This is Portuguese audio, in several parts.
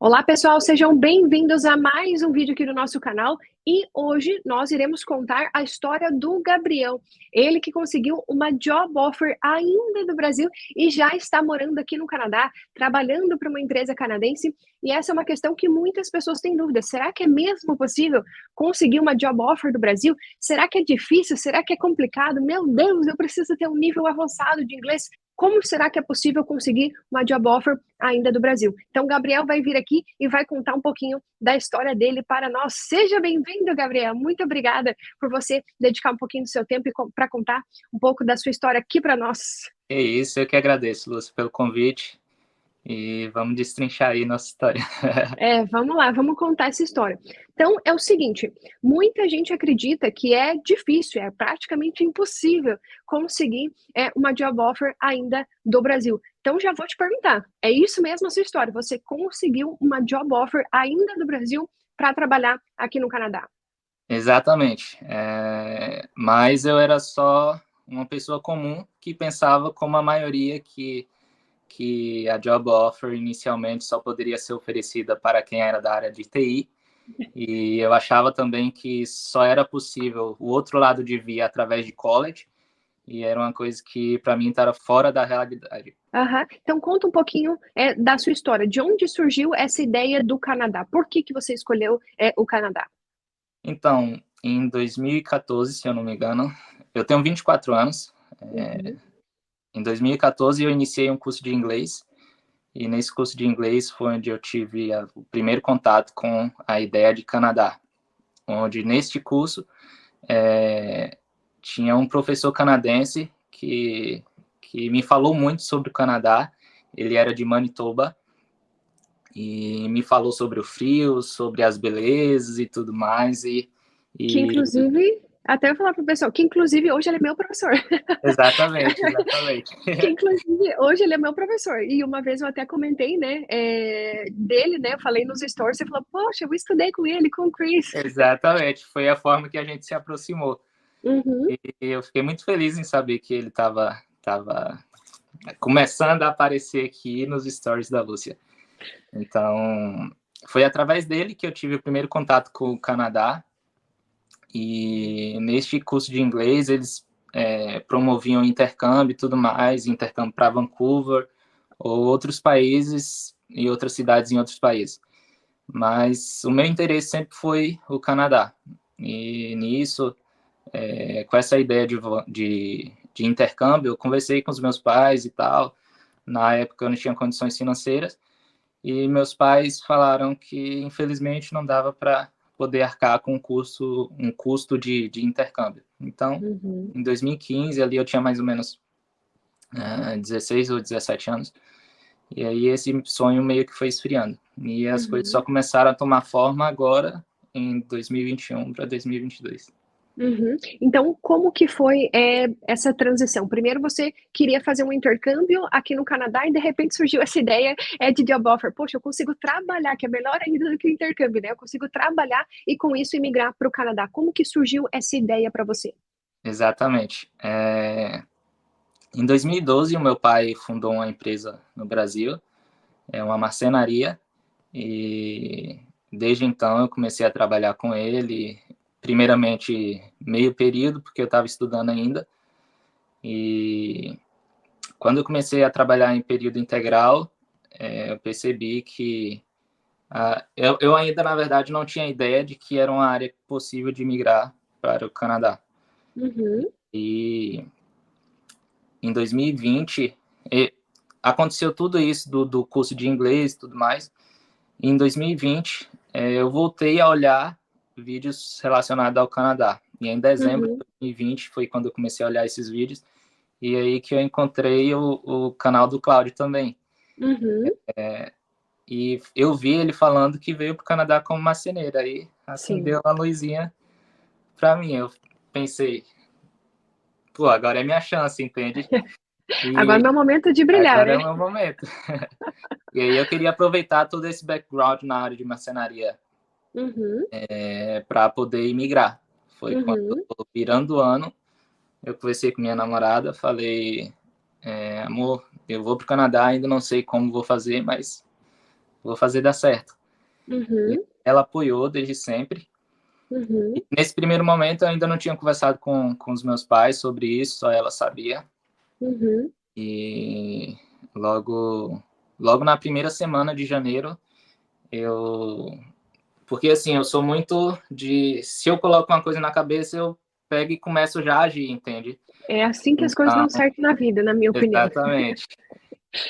Olá, pessoal, sejam bem-vindos a mais um vídeo aqui do nosso canal. E hoje nós iremos contar a história do Gabriel. Ele que conseguiu uma job offer ainda do Brasil e já está morando aqui no Canadá, trabalhando para uma empresa canadense. E essa é uma questão que muitas pessoas têm dúvida. Será que é mesmo possível conseguir uma job offer do Brasil? Será que é difícil? Será que é complicado? Meu Deus, eu preciso ter um nível avançado de inglês. Como será que é possível conseguir uma job offer ainda do Brasil? Então, Gabriel vai vir aqui e vai contar um pouquinho da história dele para nós. Seja bem-vindo, Gabriel. Muito obrigada por você dedicar um pouquinho do seu tempo para contar um pouco da sua história aqui para nós. É isso, eu que agradeço, Lúcio, pelo convite e vamos destrinchar aí nossa história. Vamos lá, vamos contar essa história. Então, é o seguinte, muita gente acredita que é difícil, é praticamente impossível conseguir uma job offer ainda do Brasil. Então, já vou te perguntar, é isso mesmo a sua história? Você conseguiu uma job offer ainda do Brasil para trabalhar aqui no Canadá? Exatamente. Mas eu era só uma pessoa comum que pensava, como a maioria, que a job offer inicialmente só poderia ser oferecida para quem era da área de TI. E eu achava também que só era possível o outro lado de via através de college. E era uma coisa que, para mim, estava fora da realidade. Aham. Então conta um pouquinho da sua história. De onde surgiu essa ideia do Canadá? Por que você escolheu o Canadá? Então, em 2014, se eu não me engano, eu tenho 24 anos. Uhum. Em 2014, eu iniciei um curso de inglês. E nesse curso de inglês foi onde eu tive o primeiro contato com a ideia de Canadá. Onde, neste curso, tinha um professor canadense que me falou muito sobre o Canadá. Ele era de Manitoba e me falou sobre o frio, sobre as belezas e tudo mais. Que E inclusive, até eu falar pro pessoal, que inclusive hoje ele é meu professor. exatamente, exatamente. Que inclusive hoje ele é meu professor. E uma vez eu até comentei, né, dele, né, eu falei nos stories, você falou, poxa, eu estudei com ele, com o Chris. Exatamente, foi a forma que a gente se aproximou. Uhum. E eu fiquei muito feliz em saber que ele estava começando a aparecer aqui nos stories da Lúcia. Então, foi através dele que eu tive o primeiro contato com o Canadá. E neste curso de inglês, eles promoviam intercâmbio e tudo mais, intercâmbio para Vancouver ou outros países e outras cidades em outros países. Mas o meu interesse sempre foi o Canadá. E nisso, com essa ideia de intercâmbio, eu conversei com os meus pais e tal. Na época eu não tinha condições financeiras. E meus pais falaram que, infelizmente, não dava para poder arcar com um custo de intercâmbio. Então, Uhum. em 2015, ali eu tinha mais ou menos 16 ou 17 anos. E aí esse sonho meio que foi esfriando. E as coisas só Uhum. começaram a tomar forma agora, em 2021 para 2022. Uhum. Então, como que foi essa transição? Primeiro você queria fazer um intercâmbio aqui no Canadá e de repente surgiu essa ideia de job offer. Poxa, eu consigo trabalhar, que é melhor ainda do que o intercâmbio, né? Eu consigo trabalhar e com isso imigrar para o Canadá. Como que surgiu essa ideia para você? Exatamente. Em 2012, o meu pai fundou uma empresa no Brasil, uma marcenaria, e desde então eu comecei a trabalhar com ele, primeiramente meio período, porque eu estava estudando ainda, e quando eu comecei a trabalhar em período integral, eu percebi que eu ainda, na verdade, não tinha ideia de que era uma área possível de migrar para o Canadá. Uhum. E em 2020, aconteceu tudo isso do curso de inglês e tudo mais. E em 2020, eu voltei a olhar vídeos relacionados ao Canadá. E em dezembro de Uhum. 2020 foi quando eu comecei a olhar esses vídeos. E aí que eu encontrei o canal do Cláudio também. Uhum. E eu vi ele falando que veio para o Canadá como marceneiro. Aí Sim. acendeu uma luzinha para mim. Eu pensei, pô, agora é minha chance, entende? Agora é E meu momento de brilhar, agora é né? o meu momento. E aí eu queria aproveitar todo esse background na área de marcenaria Uhum. para poder imigrar. Foi quando eu Uhum. tô virando o ano, eu conversei com minha namorada, falei, amor, eu vou para o Canadá, ainda não sei como vou fazer, mas vou fazer dar certo. E Uhum. ela apoiou desde sempre. Uhum. E nesse primeiro momento, eu ainda não tinha conversado com os meus pais sobre isso, só ela sabia. Uhum. E logo na primeira semana de janeiro, eu... Porque, assim, eu sou muito de... Se eu coloco uma coisa na cabeça, eu pego e começo já a agir, entende? É assim que as coisas Então, dão certo na vida, na minha opinião. exatamente.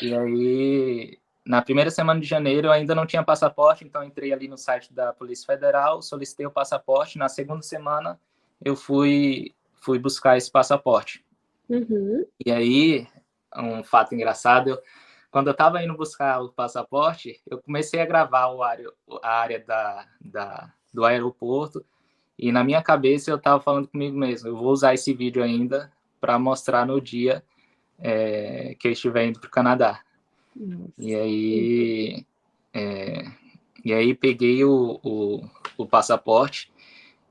E aí, na primeira semana de janeiro, eu ainda não tinha passaporte, então entrei ali no site da Polícia Federal, solicitei o passaporte. Na segunda semana, eu fui buscar esse passaporte. Uhum. E aí, um fato engraçado, quando eu estava indo buscar o passaporte, eu comecei a gravar a área do aeroporto, e na minha cabeça eu estava falando comigo mesmo, eu vou usar esse vídeo ainda para mostrar no dia que eu estiver indo para o Canadá. E Nossa. Uhum. aí, é, e aí peguei o passaporte,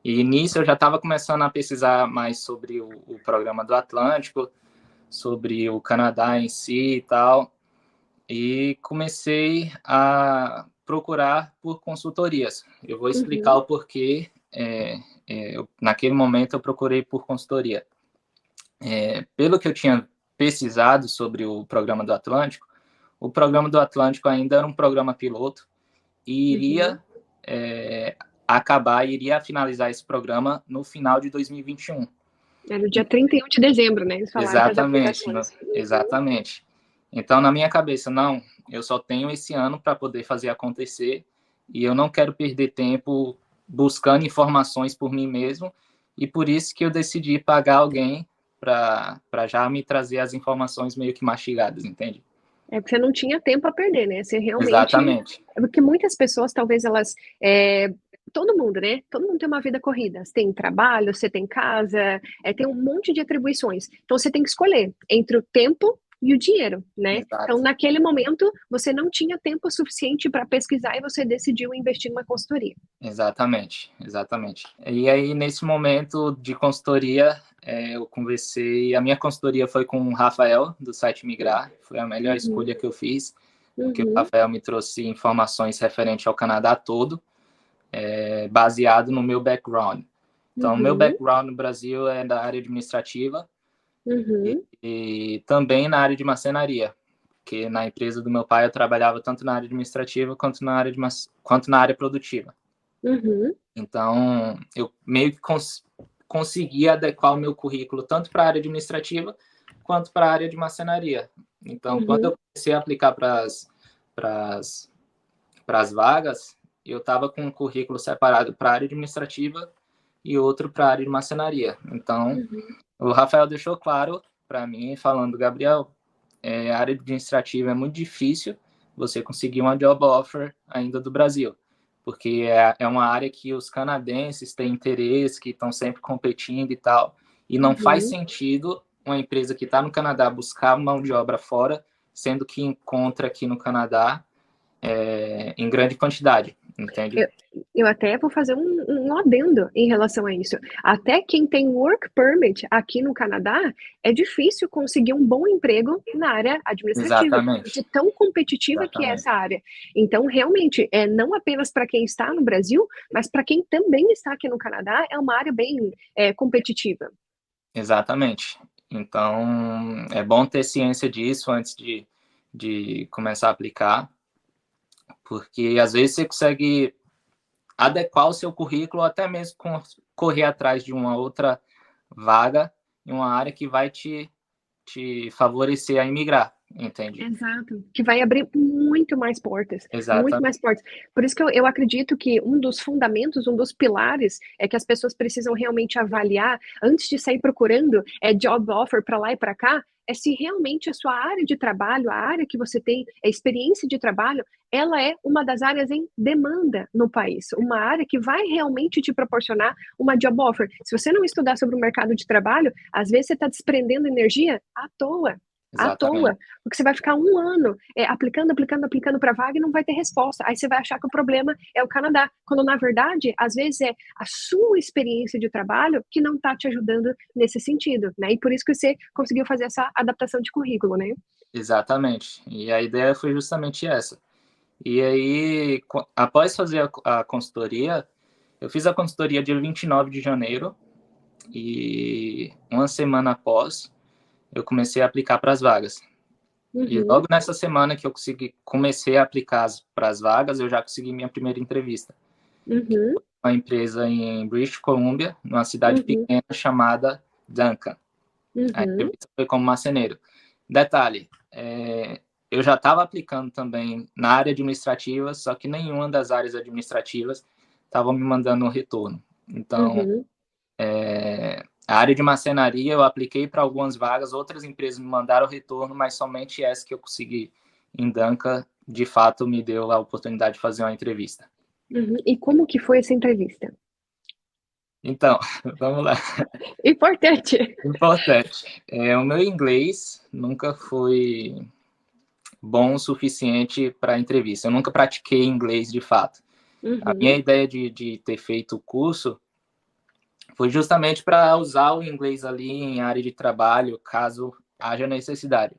e nisso eu já estava começando a pesquisar mais sobre o programa do Atlântico, sobre o Canadá em si e tal, e comecei a procurar por consultorias. Eu vou explicar Uhum. o porquê. Naquele momento eu procurei por consultoria. Pelo que eu tinha pesquisado sobre o programa do Atlântico, o programa do Atlântico ainda era um programa piloto e Uhum. iria finalizar esse programa no final de 2021. É no dia 31 de dezembro, né? Eles falaram para as Exatamente, aplicações. Uhum. exatamente. Então, na minha cabeça, não, eu só tenho esse ano para poder fazer acontecer e eu não quero perder tempo buscando informações por mim mesmo, e por isso que eu decidi pagar alguém para já me trazer as informações meio que mastigadas, entende? É porque você não tinha tempo a perder, né? Você realmente. Exatamente, É porque muitas pessoas, talvez elas. Todo mundo, né? Todo mundo tem uma vida corrida. Você tem trabalho, você tem casa, tem um monte de atribuições. Então você tem que escolher entre o tempo e o dinheiro, né? Então, exato. naquele momento, você não tinha tempo suficiente para pesquisar e você decidiu investir numa consultoria. Exatamente, exatamente. E aí, nesse momento de consultoria, eu conversei. A minha consultoria foi com o Rafael, do site Migrar. Foi a melhor Uhum. escolha que eu fiz, porque o Uhum. Rafael me trouxe informações referentes ao Canadá todo, baseado no meu background. Então, o meu Uhum. background no Brasil é da área administrativa Uhum. e também na área de marcenaria, porque na empresa do meu pai eu trabalhava tanto na área administrativa quanto na área produtiva. Uhum. Então, eu meio que consegui adequar o meu currículo tanto para a área administrativa quanto para a área de marcenaria. Então, quando Uhum. eu comecei a aplicar para as vagas, eu estava com um currículo separado para a área administrativa e outro para a área de marcenaria. Então, Uhum. o Rafael deixou claro para mim, falando, Gabriel, a área administrativa é muito difícil você conseguir uma job offer ainda do Brasil, porque é uma área que os canadenses têm interesse, que estão sempre competindo e tal, e não faz Uhum. sentido uma empresa que está no Canadá buscar mão de obra fora, sendo que encontra aqui no Canadá em grande quantidade, entende? Eu, eu até vou fazer um adendo em relação a isso. Até quem tem work permit aqui no Canadá, é difícil conseguir um bom emprego na área administrativa, Exatamente, de tão competitiva que é essa exatamente, área. Então, realmente, não apenas para quem está no Brasil, mas para quem também está aqui no Canadá, é uma área bem competitiva. exatamente. Então, é bom ter ciência disso antes de começar a aplicar, porque às vezes você consegue adequar o seu currículo, até mesmo correr atrás de uma outra vaga em uma área que vai te favorecer a imigrar, entende? Exato, que vai abrir muito mais portas, muito Exatamente, mais portas. Por isso que eu acredito que um dos fundamentos, um dos pilares, é que as pessoas precisam realmente avaliar, antes de sair procurando job offer para lá e para cá, é se realmente a sua área de trabalho, a área que você tem, a experiência de trabalho, ela é uma das áreas em demanda no país, uma área que vai realmente te proporcionar uma job offer. Se você não estudar sobre o mercado de trabalho, às vezes você está desprendendo energia à toa. À exatamente, toa, porque você vai ficar um ano aplicando, aplicando, aplicando para vaga e não vai ter resposta. Aí você vai achar que o problema é o Canadá, quando na verdade, às vezes é a sua experiência de trabalho que não está te ajudando nesse sentido, né? E por isso que você conseguiu fazer essa adaptação de currículo, né? exatamente. E a ideia foi justamente essa. E aí, após fazer a consultoria, eu fiz a consultoria dia 29 de janeiro e uma semana após, eu comecei a aplicar para as vagas. E Uhum. logo nessa semana que eu comecei a aplicar para as vagas, eu já consegui minha primeira entrevista. Uhum. Uma empresa em British Columbia, numa cidade Uhum. pequena chamada Duncan. A Uhum. entrevista foi como marceneiro. Detalhe, eu já estava aplicando também na área administrativa, só que nenhuma das áreas administrativas estava me mandando um retorno. Então, Uhum. a área de marcenaria eu apliquei para algumas vagas, outras empresas me mandaram retorno, mas somente essa que eu consegui em Duncan, de fato, me deu a oportunidade de fazer uma entrevista. Uhum. E como que foi essa entrevista? Então, vamos lá. Importante. Importante. O meu inglês nunca foi bom o suficiente para a entrevista. Eu nunca pratiquei inglês de fato. A minha Uhum. ideia de ter feito o curso foi justamente para usar o inglês ali em área de trabalho, caso haja necessidade.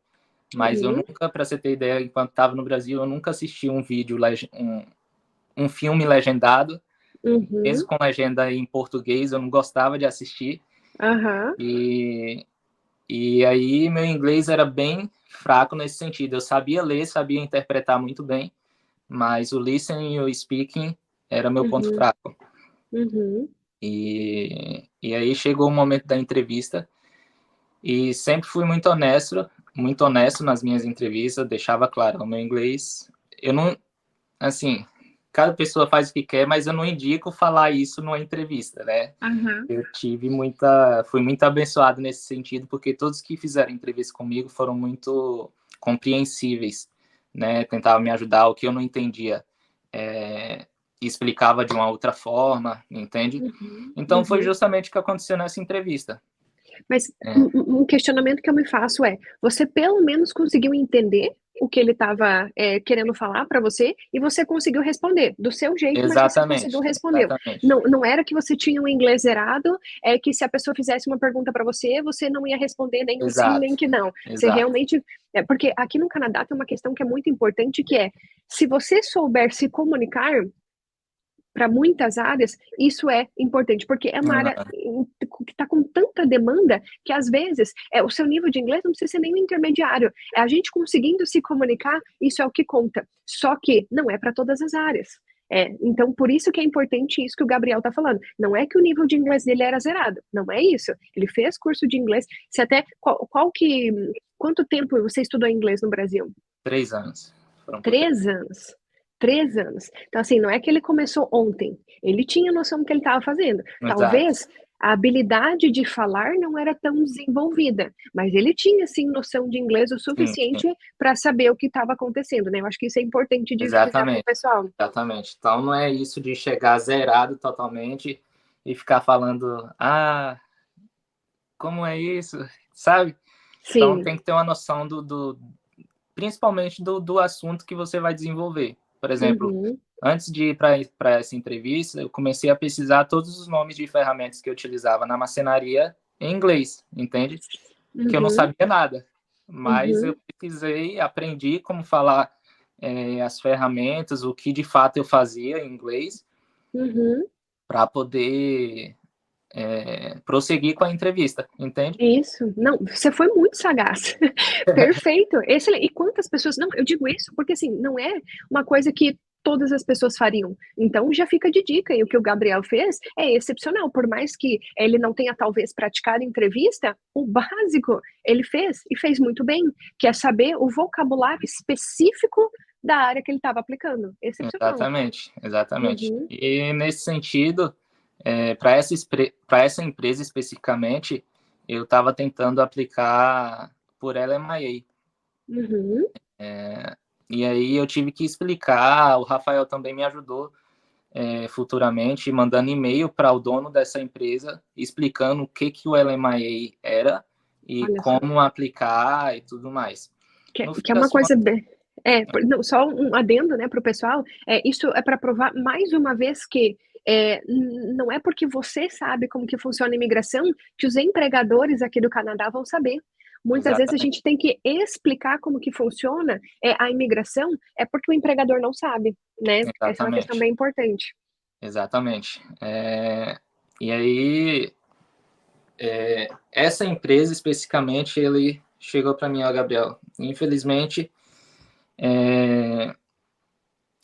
Mas eu Uhum. nunca, para você ter ideia, enquanto estava no Brasil, eu nunca assisti um vídeo, um filme legendado, mesmo Uhum. com legenda em português, eu não gostava de assistir. Aham. E aí meu inglês era bem fraco nesse sentido. Eu sabia ler, sabia interpretar muito bem, mas o listening e o speaking era meu ponto Uhum. fraco. Uhum. E aí chegou o momento da entrevista e sempre fui muito honesto nas minhas entrevistas, deixava claro, o meu inglês, eu não, assim, cada pessoa faz o que quer, mas eu não indico falar isso numa entrevista, né? Aham. Eu fui muito abençoado nesse sentido, porque todos que fizeram entrevista comigo foram muito compreensíveis, né? Tentavam me ajudar, o que eu não entendia, explicava de uma outra forma, entende? Uhum. Então foi Uhum. justamente o que aconteceu nessa entrevista. Mas É, um questionamento que eu me faço é: você pelo menos conseguiu entender o que ele estava querendo falar para você e você conseguiu responder do seu jeito, mas você conseguiu exatamente, responder. exatamente, Não era que você tinha um inglês zerado, que se a pessoa fizesse uma pergunta para você, você não ia responder nem que sim, nem exato, que não. Você exato. realmente. Porque aqui no Canadá tem uma questão que é muito importante, que é: se você souber se comunicar, para muitas áreas, isso é importante, porque é uma área Ah, que está com tanta demanda que, às vezes, o seu nível de inglês não precisa ser nem um intermediário. É a gente conseguindo se comunicar, isso é o que conta. Só que não é para todas as áreas. Então, por isso que é importante isso que o Gabriel está falando. Não é que o nível de inglês dele era zerado. Não é isso. Ele fez curso de inglês. Se até quanto tempo você estudou inglês no Brasil? 3 anos, foram por 3. 3 anos. 3 anos. Então, assim, não é que ele começou ontem. Ele tinha noção do que ele estava fazendo. Exato, Talvez a habilidade de falar não era tão desenvolvida, mas ele tinha, sim, noção de inglês o sim, sim, suficiente para saber o que estava acontecendo, né? Eu acho que isso é importante de frisar para o exatamente. pessoal. Exatamente. Então não é isso de chegar zerado totalmente e ficar falando, como é isso, sabe? Então Sim. tem que ter uma noção principalmente do assunto que você vai desenvolver. Por exemplo, Uhum. antes de ir para essa entrevista, eu comecei a pesquisar todos os nomes de ferramentas que eu utilizava na marcenaria em inglês, entende? Que eu não Uhum. sabia nada, mas eu Uhum. pesquisei, aprendi como falar as ferramentas, o que de fato eu fazia em inglês, Uhum. para poder prosseguir com a entrevista, entende? Isso. Não, você foi muito sagaz. Perfeito. Excelente. E quantas pessoas. Não, eu digo isso porque, assim, não é uma coisa que todas as pessoas fariam. Então, já fica de dica. E o que o Gabriel fez é excepcional. Por mais que ele não tenha, talvez, praticado entrevista, o básico ele fez e fez muito bem, que é saber o vocabulário específico da área que ele estava aplicando. Excepcional. Exatamente, exatamente. Uhum. E nesse sentido, para essa empresa especificamente, eu estava tentando aplicar por LMIA. Uhum. E aí eu tive que explicar, o Rafael também me ajudou futuramente, mandando e-mail para o dono dessa empresa, explicando o que o LMIA era e Olha só. como aplicar e tudo mais. Que, No fim que é uma das coisa contas, bem. Não, só um adendo, né, para o pessoal. Isso é para provar mais uma vez que não é porque você sabe como que funciona a imigração que os empregadores aqui do Canadá vão saber. Muitas vezes a exatamente, gente tem que explicar como que funciona, a imigração, é porque o empregador não sabe, né. Essa é uma questão exatamente, bem importante. exatamente. E aí, essa empresa especificamente, ele chegou para mim, ó, Gabriel, infelizmente, é,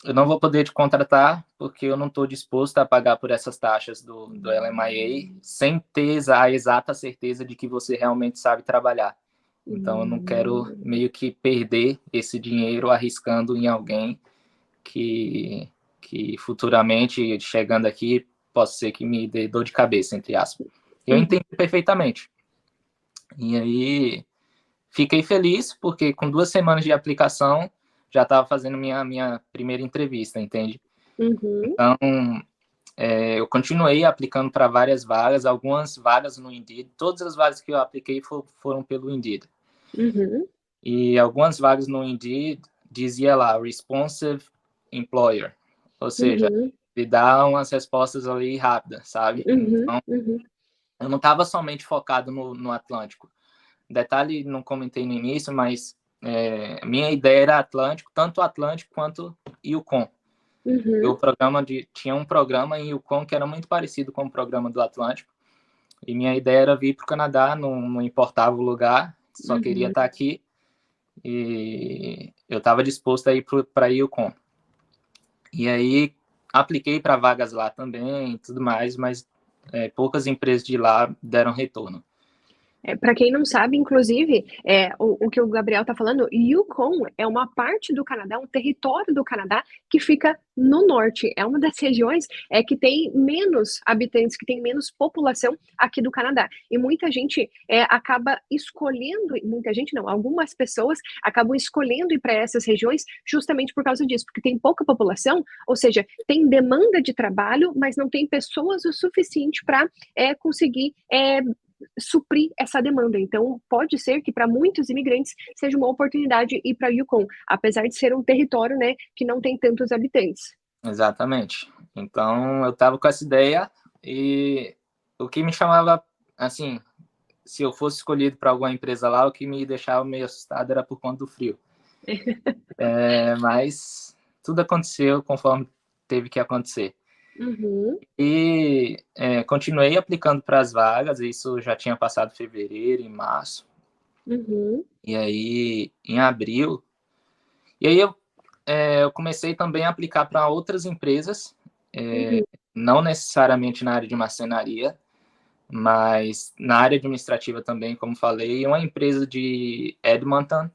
eu não vou poder te contratar porque eu não estou disposto a pagar por essas taxas do LMIA sem ter a exata certeza de que você realmente sabe trabalhar. Então, eu não quero Hum. meio que perder esse dinheiro arriscando em alguém que, que futuramente, chegando aqui, possa ser que me dê dor de cabeça, entre aspas. Eu Uhum. entendo perfeitamente. E aí, fiquei feliz porque com 2 semanas de aplicação, já estava fazendo minha primeira entrevista, entende? Uhum. Então, eu continuei aplicando para várias vagas, algumas vagas no Indeed, todas as vagas que eu apliquei foram pelo Indeed. Uhum. E algumas vagas no Indeed dizia lá, responsive employer, ou seja, Uhum. ele dá umas respostas ali rápidas, sabe? Uhum. Então, Uhum. eu não estava somente focado no Atlântico. Detalhe, não comentei no início, mas minha ideia era Atlântico, tanto Atlântico quanto Yukon. Uhum. Tinha um programa em Yukon que era muito parecido com o programa do Atlântico, e minha ideia era vir para o Canadá, não importava o lugar, só queria Uhum. estar aqui, e eu estava disposto a ir para Yukon. E aí apliquei para vagas lá também e tudo mais, mas poucas empresas de lá deram retorno. Para quem não sabe, inclusive, o que o Gabriel está falando, Yukon é uma parte do Canadá, um território do Canadá que fica no norte. É uma das regiões que tem menos habitantes, que tem menos população aqui do Canadá. E muita gente acaba escolhendo, muita gente não, algumas pessoas acabam escolhendo ir para essas regiões justamente por causa disso, porque tem pouca população, ou seja, tem demanda de trabalho, mas não tem pessoas o suficiente para conseguir suprir essa demanda. Então, pode ser que para muitos imigrantes seja uma oportunidade ir para Yukon, apesar de ser um território, né, que não tem tantos habitantes. Exatamente. Então, eu estava com essa ideia e o que me chamava, assim, se eu fosse escolhido para alguma empresa lá, o que me deixava meio assustado era por conta do frio. Mas tudo aconteceu conforme teve que acontecer. Uhum, E continuei aplicando para as vagas, isso já tinha passado fevereiro, em março. uhum, E aí, em abril, eu comecei também a aplicar para outras empresas, uhum, não necessariamente na área de marcenaria, mas na área administrativa também, como falei, uma empresa de Edmonton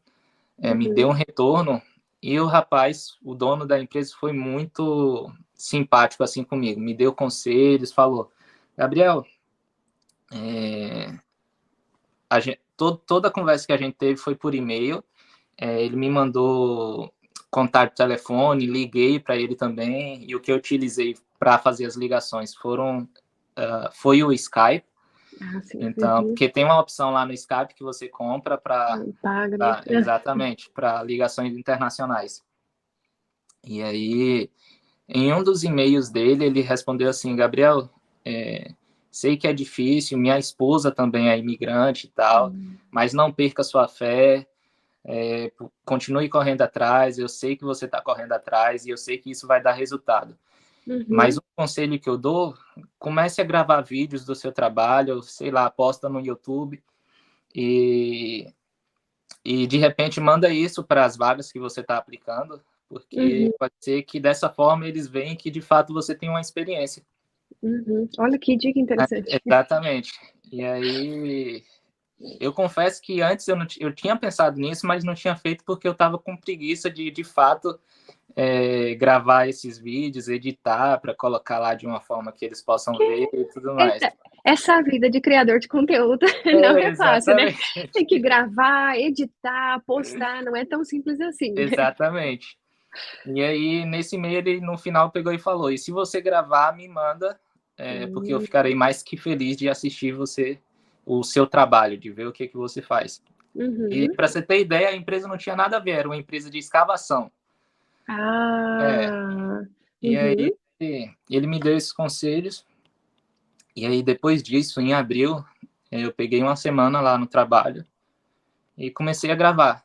me deu um uhum. retorno e o rapaz, o dono da empresa, foi muito simpático assim comigo, me deu conselhos, falou, Gabriel, toda a conversa que a gente teve foi por e-mail, ele me mandou contato de telefone, liguei para ele também, e o que eu utilizei para fazer as ligações foi o Skype. Ah, sim. Então, Uhum. porque tem uma opção lá no Skype que você compra Paga, né? exatamente, para ligações internacionais. E aí, em um dos e-mails dele, ele respondeu assim, Gabriel, sei que é difícil, minha esposa também é imigrante e tal, Uhum. mas não perca sua fé, continue correndo atrás, eu sei que você está correndo atrás e eu sei que isso vai dar resultado. Mas Uhum. um conselho que eu dou, comece a gravar vídeos do seu trabalho, sei lá, posta no YouTube e, e de repente manda isso para as vagas que você está aplicando, porque Uhum. pode ser que dessa forma eles veem que de fato você tem uma experiência. Uhum. Olha que dica interessante. Exatamente. E aí, eu confesso que antes eu tinha pensado nisso, mas não tinha feito porque eu estava com preguiça de fato, gravar esses vídeos, editar para colocar lá de uma forma que eles possam Que ver e tudo mais. essa vida de criador de conteúdo não é fácil, né? Exatamente. Tem que gravar, editar, postar, não é tão simples assim. Exatamente. E aí, nesse e-mail, ele no final pegou e falou: e se você gravar, me manda, porque eu Hum. ficarei mais que feliz de assistir o seu trabalho, de ver o que você faz. E Uhum. para você ter ideia, a empresa não tinha nada a ver, era uma empresa de escavação. É, Ah. e aí Uhum. ele me deu esses conselhos, e aí depois disso, em abril, eu peguei uma semana lá no trabalho, e comecei a gravar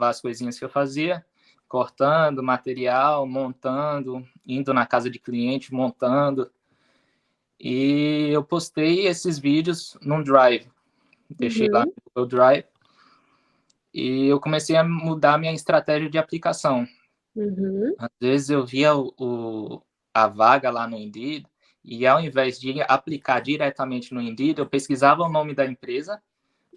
as coisinhas que eu fazia, cortando material, montando, indo na casa de cliente, montando. E eu postei esses vídeos num Drive, deixei lá Uhum. no Google Drive, e eu comecei a mudar minha estratégia de aplicação. Uhum. Às vezes eu via a vaga lá no Indeed, e ao invés de aplicar diretamente no Indeed, eu pesquisava o nome da empresa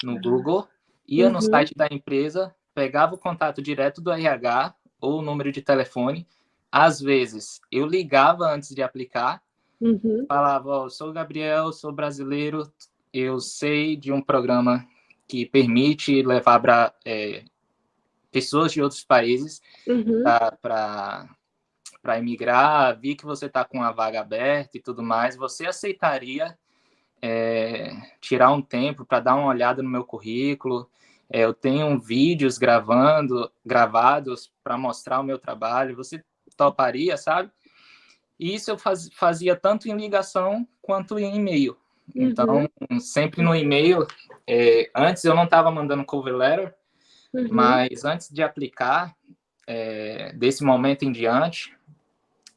no Google, ia no Uhum. site da empresa, pegava o contato direto do RH ou o número de telefone. Às vezes eu ligava antes de aplicar, Uhum. falava: oh, sou o Gabriel, sou brasileiro, eu sei de um programa que permite levar pessoas de outros países Uhum. para emigrar, vi que você está com a vaga aberta e tudo mais, você aceitaria tirar um tempo para dar uma olhada no meu currículo? Eu tenho vídeos gravados para mostrar o meu trabalho, você toparia, sabe? E isso eu fazia tanto em ligação quanto em e-mail. Então, Uhum. sempre no e-mail, antes eu não estava mandando cover letter, Uhum. mas antes de aplicar, desse momento em diante,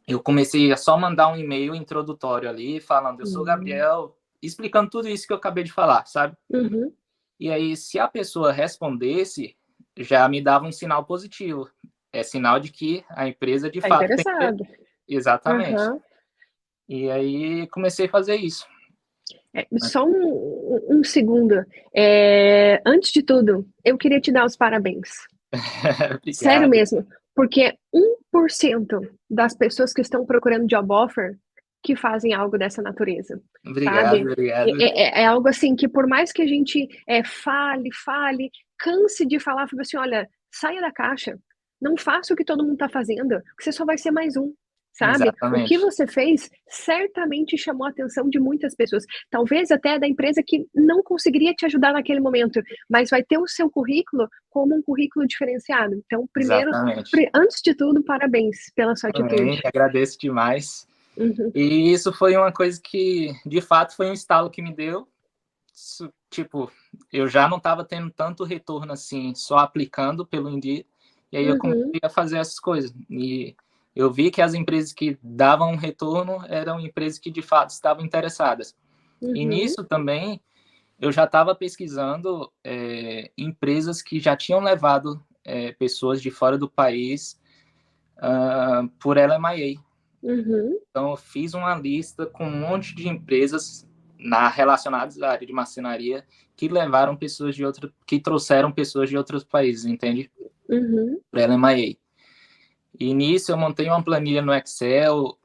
eu comecei a só mandar um e-mail introdutório ali, falando: eu sou o Uhum. Gabriel, explicando tudo isso que eu acabei de falar, sabe? Uhum. E aí, se a pessoa respondesse, já me dava um sinal positivo. É sinal de que a empresa de Tá fato tem interesse. interessado. Exatamente. Aham. E aí comecei a fazer isso. Só um segundo. Antes de tudo, eu queria te dar os parabéns. Sério Obrigado. mesmo. Porque 1% das pessoas que estão procurando job offer que fazem algo dessa natureza, Obrigado, sabe? obrigado. É algo assim que por mais que a gente fale, canse de falar, fala assim, olha, saia da caixa, não faça o que todo mundo está fazendo, que você só vai ser mais um, sabe? O que Exatamente. você fez certamente chamou a atenção de muitas pessoas, talvez até da empresa que não conseguiria te ajudar naquele momento, mas vai ter o seu currículo como um currículo diferenciado. Então, primeiro, Exatamente. antes de tudo, parabéns pela sua Também atitude. agradeço demais. Uhum. E isso foi uma coisa que, de fato, foi um estalo que me deu. Isso, tipo, eu já não estava tendo tanto retorno assim, só aplicando pelo Indeed. E aí eu Uhum. comecei a fazer essas coisas. E eu vi que as empresas que davam um retorno eram empresas que, de fato, estavam interessadas. E Uhum. nisso também, eu já estava pesquisando empresas que já tinham levado pessoas de fora do país por LMIA. Uhum. Então, eu fiz uma lista com um monte de empresas relacionadas à área de marcenaria que levaram pessoas que trouxeram pessoas de outros países, entende? Uhum. Para LMIA. E nisso eu montei uma planilha no Excel,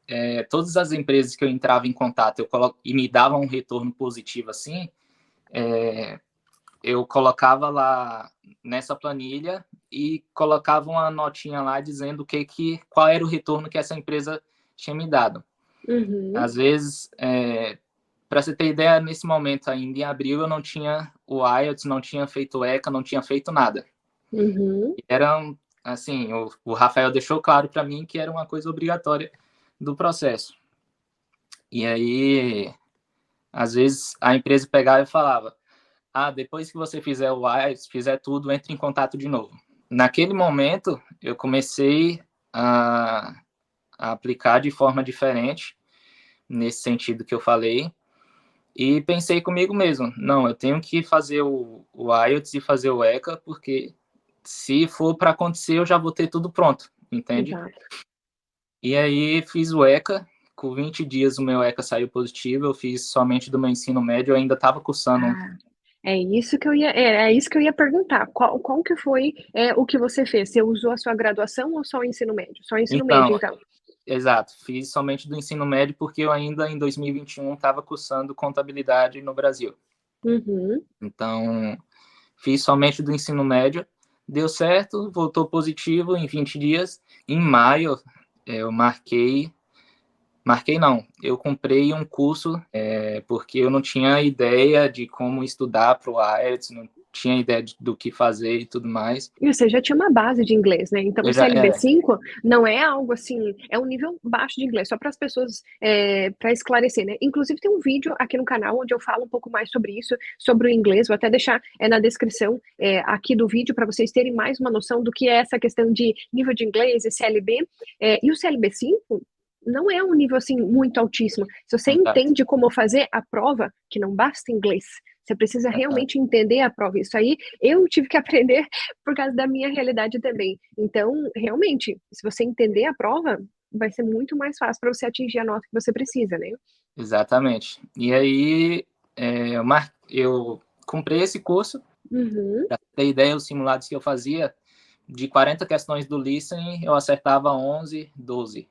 todas as empresas que eu entrava em contato e me davam um retorno positivo assim, eu colocava lá nessa planilha e colocava uma notinha lá dizendo qual era o retorno que essa empresa tinha me dado. Uhum. Às vezes, para você ter ideia, nesse momento ainda em abril eu não tinha o IELTS, não tinha feito o ECA, não tinha feito nada. Uhum. Era assim, o Rafael deixou claro para mim que era uma coisa obrigatória do processo. E aí, às vezes a empresa pegava e falava: depois que você fizer o IELTS, fizer tudo, entre em contato de novo. Naquele momento, eu comecei a aplicar de forma diferente, nesse sentido que eu falei, e pensei comigo mesmo: não, eu tenho que fazer o IELTS e fazer o ECA, porque se for para acontecer, eu já vou ter tudo pronto, entende? Exato. E aí fiz o ECA, com 20 dias o meu ECA saiu positivo, eu fiz somente do meu ensino médio, eu ainda estava cursando. Ah, é isso que eu ia perguntar. Qual que foi o que você fez? Você usou a sua graduação ou só o ensino médio? Só o ensino médio, Então, então. exato, fiz somente do ensino médio, porque eu ainda em 2021 estava cursando contabilidade no Brasil. Uhum. Então, fiz somente do ensino médio, deu certo, voltou positivo em 20 dias. Em maio, eu marquei não, eu comprei um curso, porque eu não tinha ideia de como estudar para o IELTS, não tinha ideia do que fazer e tudo mais. E você já tinha uma base de inglês, né? Então, o CLB5 não é algo assim, é um nível baixo de inglês, só para as pessoas, para esclarecer, né? Inclusive, tem um vídeo aqui no canal onde eu falo um pouco mais sobre isso, sobre o inglês. Vou até deixar na descrição aqui do vídeo para vocês terem mais uma noção do que é essa questão de nível de inglês e CLB. E o CLB5 não é um nível assim muito altíssimo. Se você entende como fazer a prova, que não basta inglês, você precisa realmente entender a prova. Isso aí eu tive que aprender por causa da minha realidade também. Então, realmente, se você entender a prova, vai ser muito mais fácil para você atingir a nota que você precisa, né? Exatamente. E aí, eu comprei esse curso. Para ter ideia, os simulados que eu fazia, de 40 questões do listening, eu acertava 11, 12.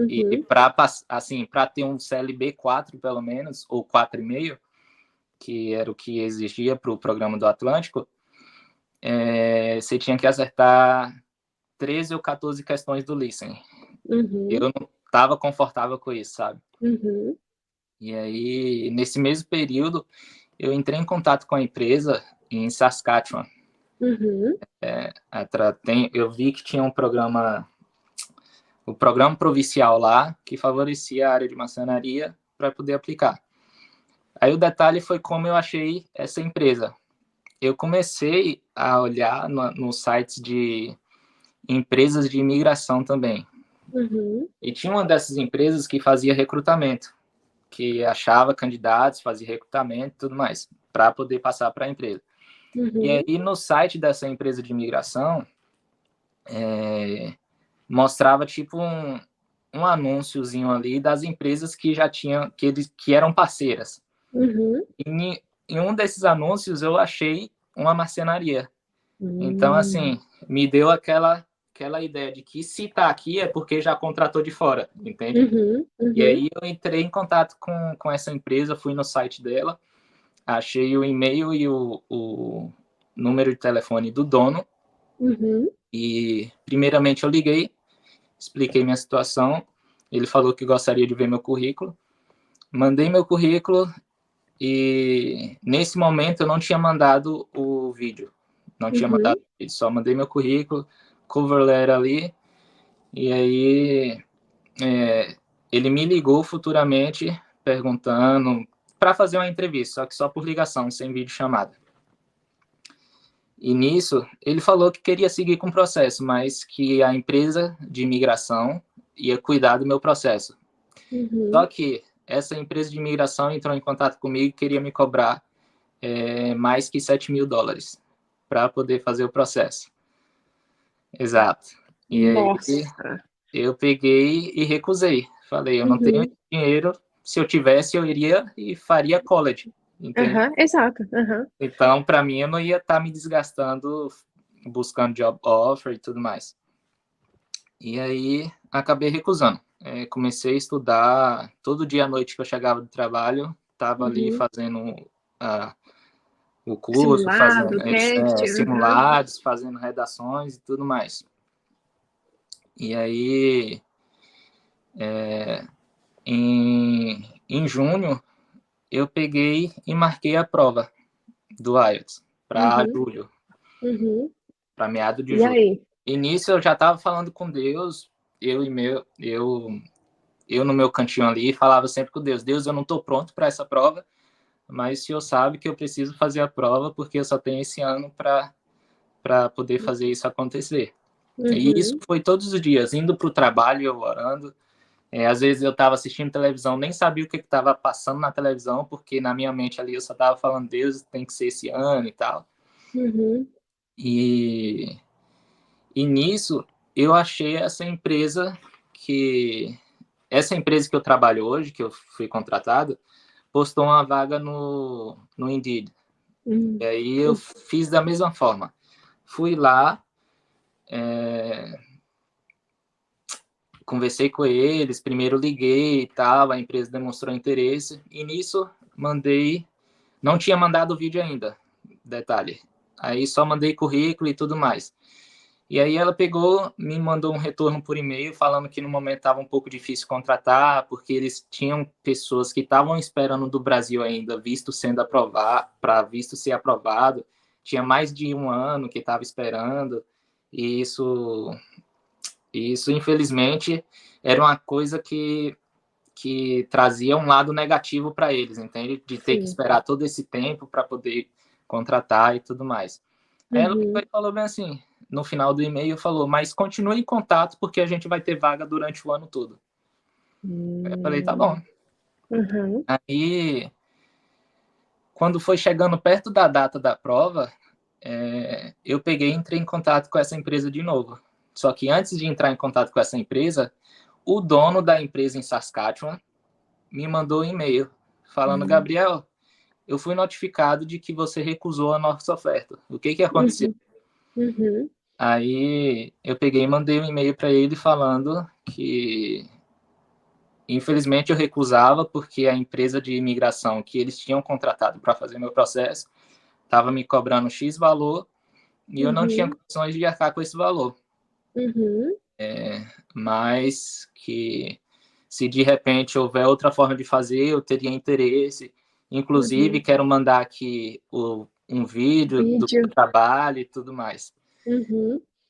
E para assim, ter um CLB 4, pelo menos, ou 4,5, que era o que exigia para o programa do Atlântico, você tinha que acertar 13 ou 14 questões do listening. Eu não estava confortável com isso, sabe? E aí, nesse mesmo período, eu entrei em contato com a empresa em Saskatchewan. Eu vi que tinha um programa, o programa provincial lá, que favorecia a área de maçonaria para poder aplicar. Aí o detalhe foi como eu achei essa empresa. Eu comecei a olhar nos sites de empresas de imigração também. E tinha uma dessas empresas que fazia recrutamento, que achava candidatos, fazia recrutamento e tudo mais, para poder passar para a empresa. E aí, no site dessa empresa de imigração, mostrava tipo um anúnciozinho ali das empresas que já tinham, que eram parceiras. Em um desses anúncios, eu achei uma marcenaria. Então, assim, me deu aquela ideia de que se tá aqui é porque já contratou de fora, entende? E aí eu entrei em contato com essa empresa, fui no site dela, achei o e-mail e o número de telefone do dono. E primeiramente eu liguei, expliquei minha situação, ele falou que gostaria de ver meu currículo, mandei meu currículo e nesse momento eu não tinha mandado o vídeo, não tinha mandado o vídeo, só mandei meu currículo, cover letter ali, e aí ele me ligou futuramente perguntando para fazer uma entrevista, só por ligação, sem vídeo chamada. E nisso, ele falou que queria seguir com o processo, mas que a empresa de imigração ia cuidar do meu processo. Só que essa empresa de imigração entrou em contato comigo e queria me cobrar mais que $7.000 para poder fazer o processo. Exato. E aí eu peguei e recusei. Falei, eu não tenho dinheiro. Se eu tivesse, eu iria e faria college. Exato. Então, para mim, eu não ia estar me desgastando buscando job offer e tudo mais. E aí, acabei recusando. Comecei a estudar todo dia à noite que eu chegava do trabalho, estava ali fazendo o curso, Simulado, fazendo teste. simulados, fazendo redações e tudo mais. E aí, em junho, eu peguei e marquei a prova do IELTS para julho, para meado de julho. Aí? Início eu já estava falando com Deus, eu no meu cantinho ali falava sempre com Deus, eu não estou pronto para essa prova, mas o Senhor sabe que eu preciso fazer a prova porque eu só tenho esse ano para poder fazer isso acontecer. E isso foi todos os dias, indo para o trabalho, eu orando. Às vezes eu estava assistindo televisão, nem sabia o que estava passando na televisão, porque na minha mente ali eu só estava falando, Deus, tem que ser esse ano e tal. E nisso eu achei essa empresa que eu trabalho hoje, que eu fui contratado, postou uma vaga no Indeed. E aí eu fiz da mesma forma. Fui lá, conversei com eles, primeiro liguei e tal, a empresa demonstrou interesse, e nisso não tinha mandado o vídeo ainda, detalhe. Aí só mandei currículo e tudo mais. E aí ela pegou, me mandou um retorno por e-mail falando que no momento estava um pouco difícil contratar, porque eles tinham pessoas que estavam esperando do Brasil ainda, visto sendo aprovado, para visto ser aprovado. Tinha mais de um ano que estava esperando. E isso, infelizmente, era uma coisa que trazia um lado negativo para eles, entende? De ter que Sim. esperar todo esse tempo para poder contratar e tudo mais. Aí ela falou bem assim, no final do e-mail falou, mas continue em contato porque a gente vai ter vaga durante o ano todo. Eu falei, tá bom. Uhum. Aí, quando foi chegando perto da data da prova, eu peguei e entrei em contato com essa empresa de novo. Só que antes de entrar em contato com essa empresa, o dono da empresa em Saskatchewan me mandou um e-mail falando, Gabriel, eu fui notificado de que você recusou a nossa oferta. O que aconteceu? Uhum. Aí eu peguei e mandei um e-mail para ele falando que infelizmente eu recusava porque a empresa de imigração que eles tinham contratado para fazer meu processo estava me cobrando X valor e eu não tinha condições de arcar com esse valor. Mas que se de repente houver outra forma de fazer, eu teria interesse. Inclusive, quero mandar aqui um vídeo do meu trabalho e tudo mais.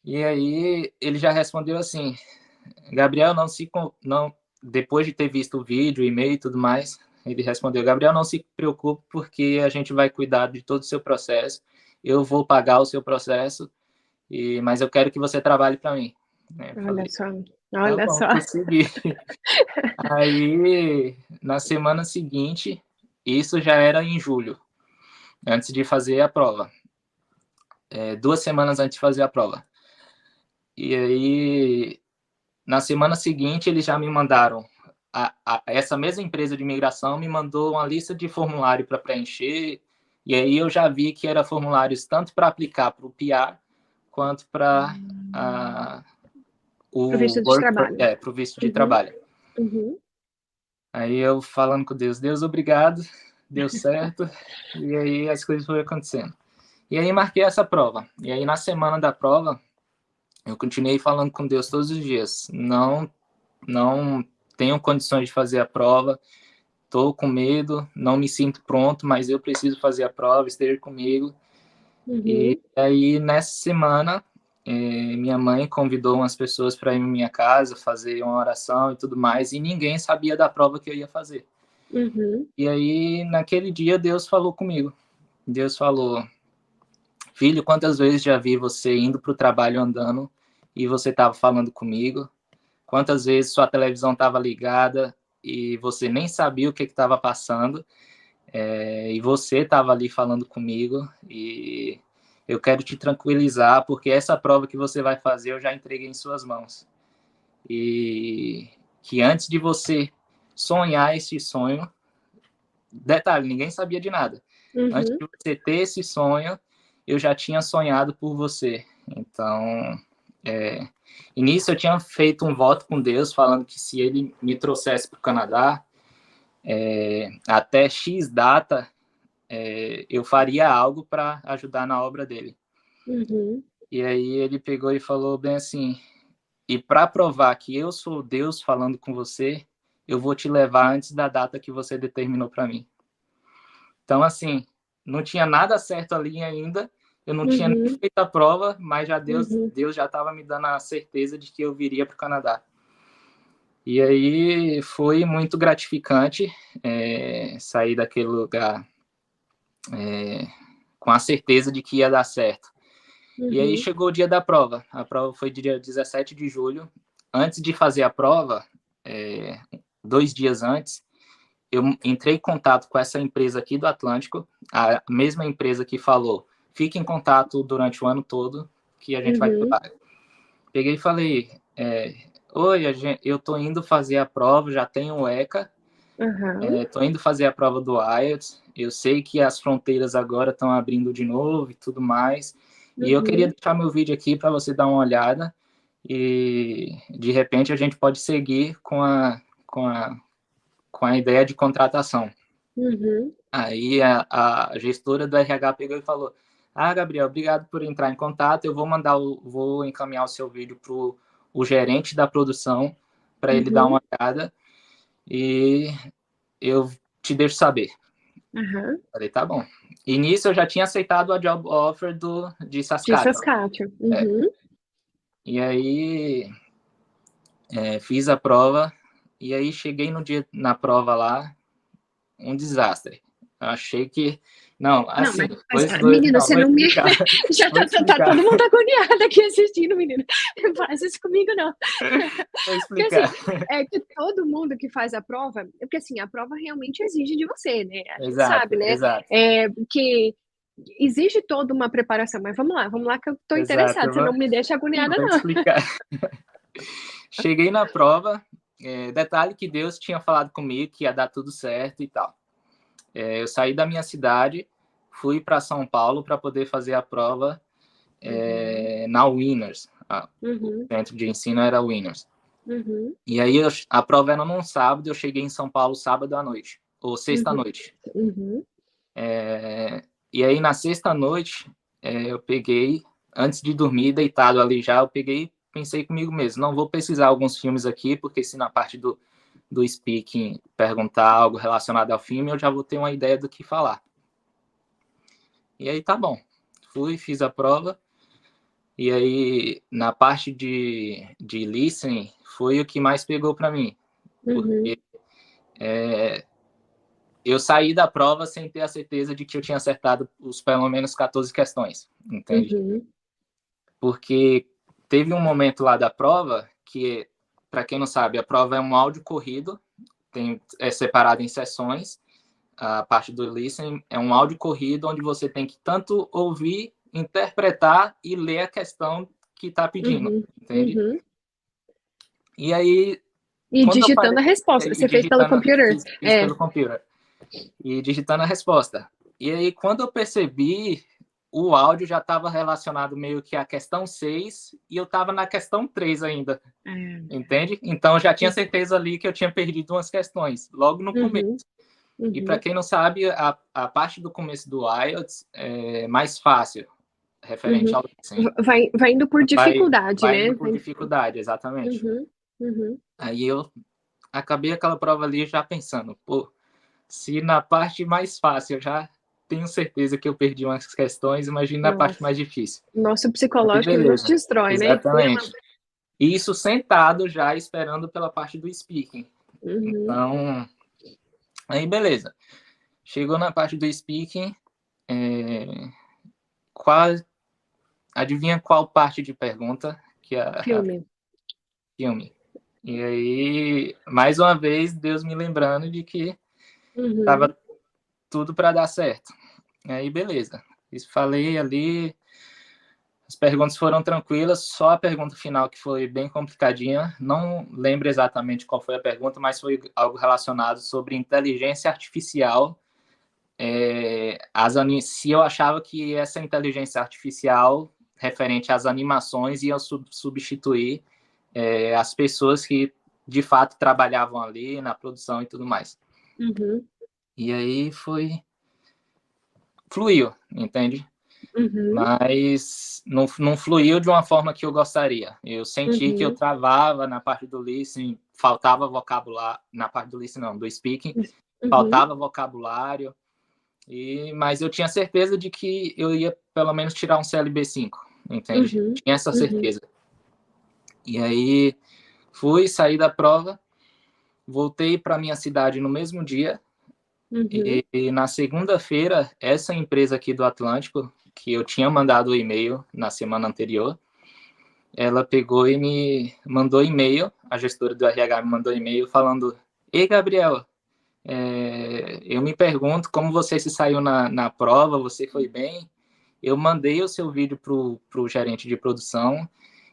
E aí ele já respondeu assim, Gabriel, não, depois de ter visto o vídeo, o e-mail e tudo mais, ele respondeu, Gabriel, não se preocupe porque a gente vai cuidar de todo o seu processo, eu vou pagar o seu processo, mas eu quero que você trabalhe para mim. Eu Olha falei, só, tá olha bom, só. consegui. Aí, na semana seguinte, isso já era em julho, antes de fazer a prova. 2 semanas antes de fazer a prova. E aí, na semana seguinte, eles já me mandaram. Essa mesma empresa de imigração me mandou uma lista de formulário para preencher. E aí eu já vi que era formulários tanto para aplicar para o PR quanto para Pro o visto de trabalho. pro visto de trabalho. Aí eu falando com Deus, Deus, obrigado, deu certo. E aí as coisas foram acontecendo. E aí marquei essa prova. E aí na semana da prova, eu continuei falando com Deus todos os dias. Não tenho condições de fazer a prova, estou com medo, não me sinto pronto, mas eu preciso fazer a prova, esteja comigo. E aí nessa semana, minha mãe convidou umas pessoas para ir em minha casa, fazer uma oração e tudo mais, e ninguém sabia da prova que eu ia fazer. E aí naquele dia Deus falou comigo. Deus falou, filho, quantas vezes já vi você indo para o trabalho andando e você estava falando comigo? Quantas vezes sua televisão estava ligada e você nem sabia o que estava passando, e você estava ali falando comigo, e eu quero te tranquilizar, porque essa prova que você vai fazer eu já entreguei em suas mãos. E que antes de você sonhar esse sonho, detalhe, ninguém sabia de nada. Antes de você ter esse sonho, eu já tinha sonhado por você. Então, início eu tinha feito um voto com Deus, falando que se ele me trouxesse para o Canadá, até X data, eu faria algo para ajudar na obra dele. E aí ele pegou e falou bem assim, e para provar que eu sou Deus falando com você, eu vou te levar antes da data que você determinou para mim. Então, assim, não tinha nada certo ali ainda, eu não tinha nem feito a prova, mas já Deus já estava me dando a certeza de que eu viria para o Canadá. E aí foi muito gratificante sair daquele lugar com a certeza de que ia dar certo. E aí chegou o dia da prova. A prova foi dia 17 de julho. Antes de fazer a prova, 2 dias antes, eu entrei em contato com essa empresa aqui do Atlântico, a mesma empresa que falou, fique em contato durante o ano todo, que a gente vai cuidar. Peguei e falei, oi, eu tô indo fazer a prova, já tenho o ECA, tô indo fazer a prova do IELTS, eu sei que as fronteiras agora estão abrindo de novo e tudo mais, e eu queria deixar meu vídeo aqui para você dar uma olhada, e de repente a gente pode seguir com a ideia de contratação. Aí a gestora do RH pegou e falou, Ah, Gabriel, obrigado por entrar em contato. Eu vou encaminhar o seu vídeo para o gerente da produção para ele dar Uhum. uma olhada e eu te deixo saber. Aham. Falei, tá bom. E nisso eu já tinha aceitado a job offer de De Saskatchewan. Saskatchewan. É. Uhum. E aí fiz a prova e aí cheguei no dia na prova lá, um desastre. Eu achei que não, Não, assim, menina, não, você vou não me. explicar, Já vou tá explicar, todo mundo agoniado aqui assistindo, menina. Não faz isso comigo, não. vou Porque assim, explicar. é que todo mundo que faz a prova, porque assim, a prova realmente exige de você, né? A gente Exato, sabe, né? exato, Que exige toda uma preparação, mas vamos lá que eu tô exato. interessada, você não me deixa agoniada, Vou não. explicar. Cheguei na prova, detalhe que Deus tinha falado comigo que ia dar tudo certo e tal. Eu saí da minha cidade, fui para São Paulo para poder fazer a prova na Winners. O Uhum, centro de ensino era Winners. uhum, E aí a prova era num sábado, eu cheguei em São Paulo sábado à noite, ou sexta à uhum, noite. uhum, E aí na sexta noite, eu peguei, antes de dormir, deitado ali já, eu peguei, pensei comigo mesmo, não vou pesquisar alguns filmes aqui, porque se na parte do speaking perguntar algo relacionado ao filme, eu já vou ter uma ideia do que falar. E aí tá bom. Fui, fiz a prova. E aí, na parte de listening, foi o que mais pegou para mim. uhum, Porque eu saí da prova sem ter a certeza de que eu tinha acertado os pelo menos 14 questões, entende? uhum, Porque teve um momento lá da prova que, para quem não sabe, a prova é um áudio corrido, é separado em sessões. A parte do listening é um áudio corrido onde você tem que tanto ouvir, interpretar e ler a questão que está pedindo, uhum, entende? uhum. E aí, E quando eu digitando parei, a resposta, e você fez pelo digitando, computer? fiz pelo computer, e digitando a resposta. E aí, quando eu percebi, o áudio já estava relacionado meio que à questão 6 e eu estava na questão 3 ainda, entende? Então, eu já tinha certeza ali que eu tinha perdido umas questões, logo no começo. Uhum, E para uhum. quem não sabe, a parte do começo do IELTS é mais fácil, referente Uhum. ao listening. Vai indo por dificuldade, Vai né? indo por dificuldade, exatamente. Uhum, uhum. Aí eu acabei aquela prova ali já pensando, pô, se na parte mais fácil eu já tenho certeza que eu perdi umas questões, imagina na parte Nossa, mais difícil. nosso Aí psicológico ele nos beleza, destrói, né? exatamente. E isso sentado já esperando pela parte do speaking. Uhum, Então, aí beleza. Chegou na parte do speaking, qual, adivinha qual parte de pergunta que a filme. filme? E aí, mais uma vez, Deus me lembrando de que Uhum, tava tudo para dar certo. Aí, beleza. Falei ali, as perguntas foram tranquilas, só a pergunta final que foi bem complicadinha. Não lembro exatamente qual foi a pergunta, mas foi algo relacionado sobre inteligência artificial. Se eu achava que essa inteligência artificial referente às animações ia substituir as pessoas que de fato trabalhavam ali na produção e tudo mais. uhum, E aí fluiu, entende? uhum, Mas não fluiu de uma forma que eu gostaria. Eu senti que eu uhum, travava na parte do listening, faltava vocabulário, na parte do listening não, do speaking, uhum, faltava vocabulário, mas eu tinha certeza de que eu ia pelo menos tirar um CLB 5, entende? uhum, Tinha essa uhum, certeza. E aí saí da prova, voltei para minha cidade no mesmo dia. uhum, E na segunda-feira, essa empresa aqui do Atlântico, que eu tinha mandado o e-mail na semana anterior, ela pegou e me mandou e-mail, a gestora do RH me mandou e-mail falando: Ei, Gabriel, eu me pergunto como você se saiu na prova, você foi bem? Eu mandei o seu vídeo para o gerente de produção,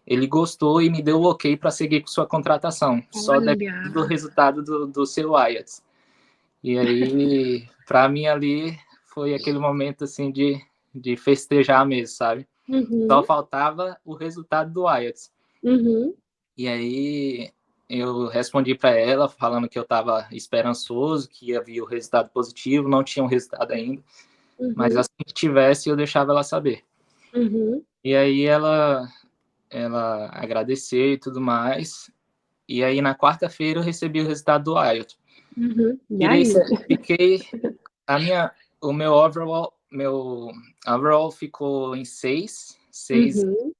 ele gostou e me deu o ok para seguir com sua contratação, só depende do olha, resultado do seu IELTS. E aí, para mim ali, foi aquele momento assim de festejar mesmo, sabe? Só uhum, faltava o resultado do IELTS. uhum, E aí eu respondi para ela falando que eu estava esperançoso, que ia vir o resultado positivo, não tinha um resultado ainda. mas Uhum. assim que tivesse, eu deixava ela saber. Uhum. E aí ela agradeceu e tudo mais. E aí na quarta-feira eu recebi o resultado do IELTS. Uhum. E Tirei, aí? fiquei o meu overall ficou em 6, 6, Uhum.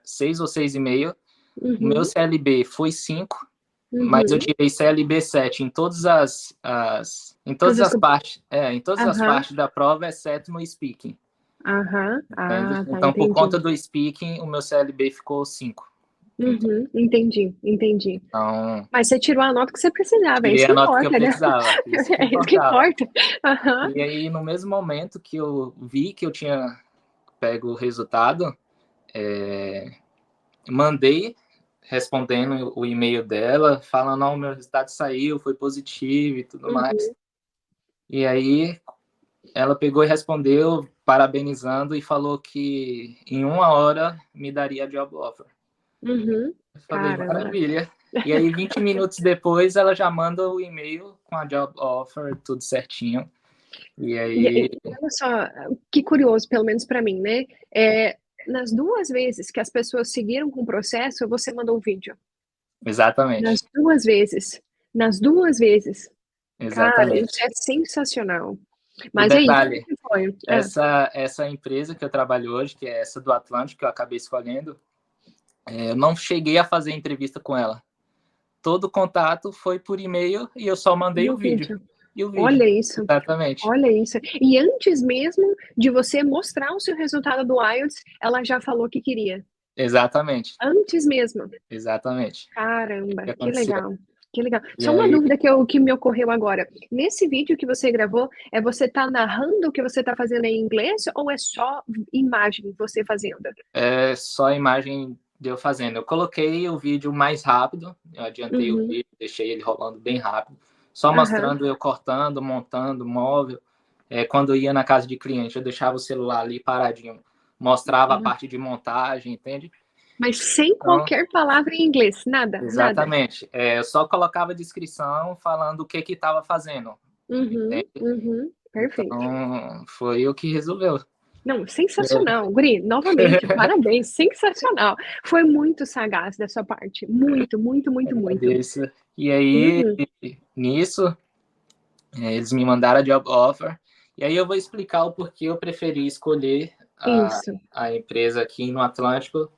6 ou 6,5. O meu Uhum. CLB foi 5, mas eu Uhum. tirei CLB 7 em todas em todas Todas as as... partes, em todas as Aham. partes da prova, exceto no speaking, Aham. entende? Ah, tá, Então, por entendi. conta do speaking, o meu CLB ficou 5. Uhum. Entendi, entendi. Então, Mas você tirou a nota que você precisava, é tirei isso a que nota que eu importa, né? precisava, isso que É isso que importava. importa. Aham. E aí, no mesmo momento que eu vi que eu tinha pego o resultado, mandei respondendo o e-mail dela, falando, não, o meu resultado saiu, foi positivo e tudo mais. Uhum. E aí, ela pegou e respondeu, parabenizando, e falou que em 1 hora me daria a job offer. Uhum. Eu falei, Caramba. maravilha. E aí, 20 minutos depois, ela já manda o e-mail com a job offer, tudo certinho. E aí, E olha só, que curioso, pelo menos para mim, né? Nas 2 vezes que as pessoas seguiram com o processo, você mandou o vídeo. Nas exatamente, 2 vezes. Nas 2 vezes. Cara, isso exatamente. é sensacional. E Mas aí, como detalhe, que foi? essa empresa que eu trabalho hoje, que é essa do Atlântico, que eu acabei escolhendo, eu não cheguei a fazer entrevista com ela. Todo o contato foi por e-mail e eu só mandei E o o vídeo. vídeo? E o vídeo, Olha isso, exatamente. olha isso. E antes mesmo de você mostrar o seu resultado do IELTS, ela já falou que queria? Exatamente, Antes mesmo? exatamente. O Caramba, que que aconteceu? legal, que legal. E Só uma aí, dúvida que me ocorreu agora. Nesse vídeo que você gravou, você tá narrando o que você tá fazendo em inglês ou é só imagem você fazendo? é só a imagem de eu fazendo. Eu coloquei o vídeo mais rápido, eu adiantei o Uhum, vídeo, deixei ele rolando bem rápido, só aham, mostrando eu cortando, montando móvel. Quando eu ia na casa de cliente, eu deixava o celular ali paradinho, mostrava a aham. parte de montagem, entende? Mas sem Então, qualquer palavra em inglês, nada, nada. exatamente. Eu só colocava a descrição falando o que estava fazendo, Uhum, entende? uhum, perfeito. Então, foi o que resolveu. Não, sensacional, guri, novamente, parabéns, sensacional. Foi muito sagaz da sua parte, muito, muito, muito, muito. Agradeço. E aí, Uhum, nisso, eles me mandaram a job offer. E aí eu vou explicar o porquê eu preferi escolher isso. a empresa aqui no Atlântico,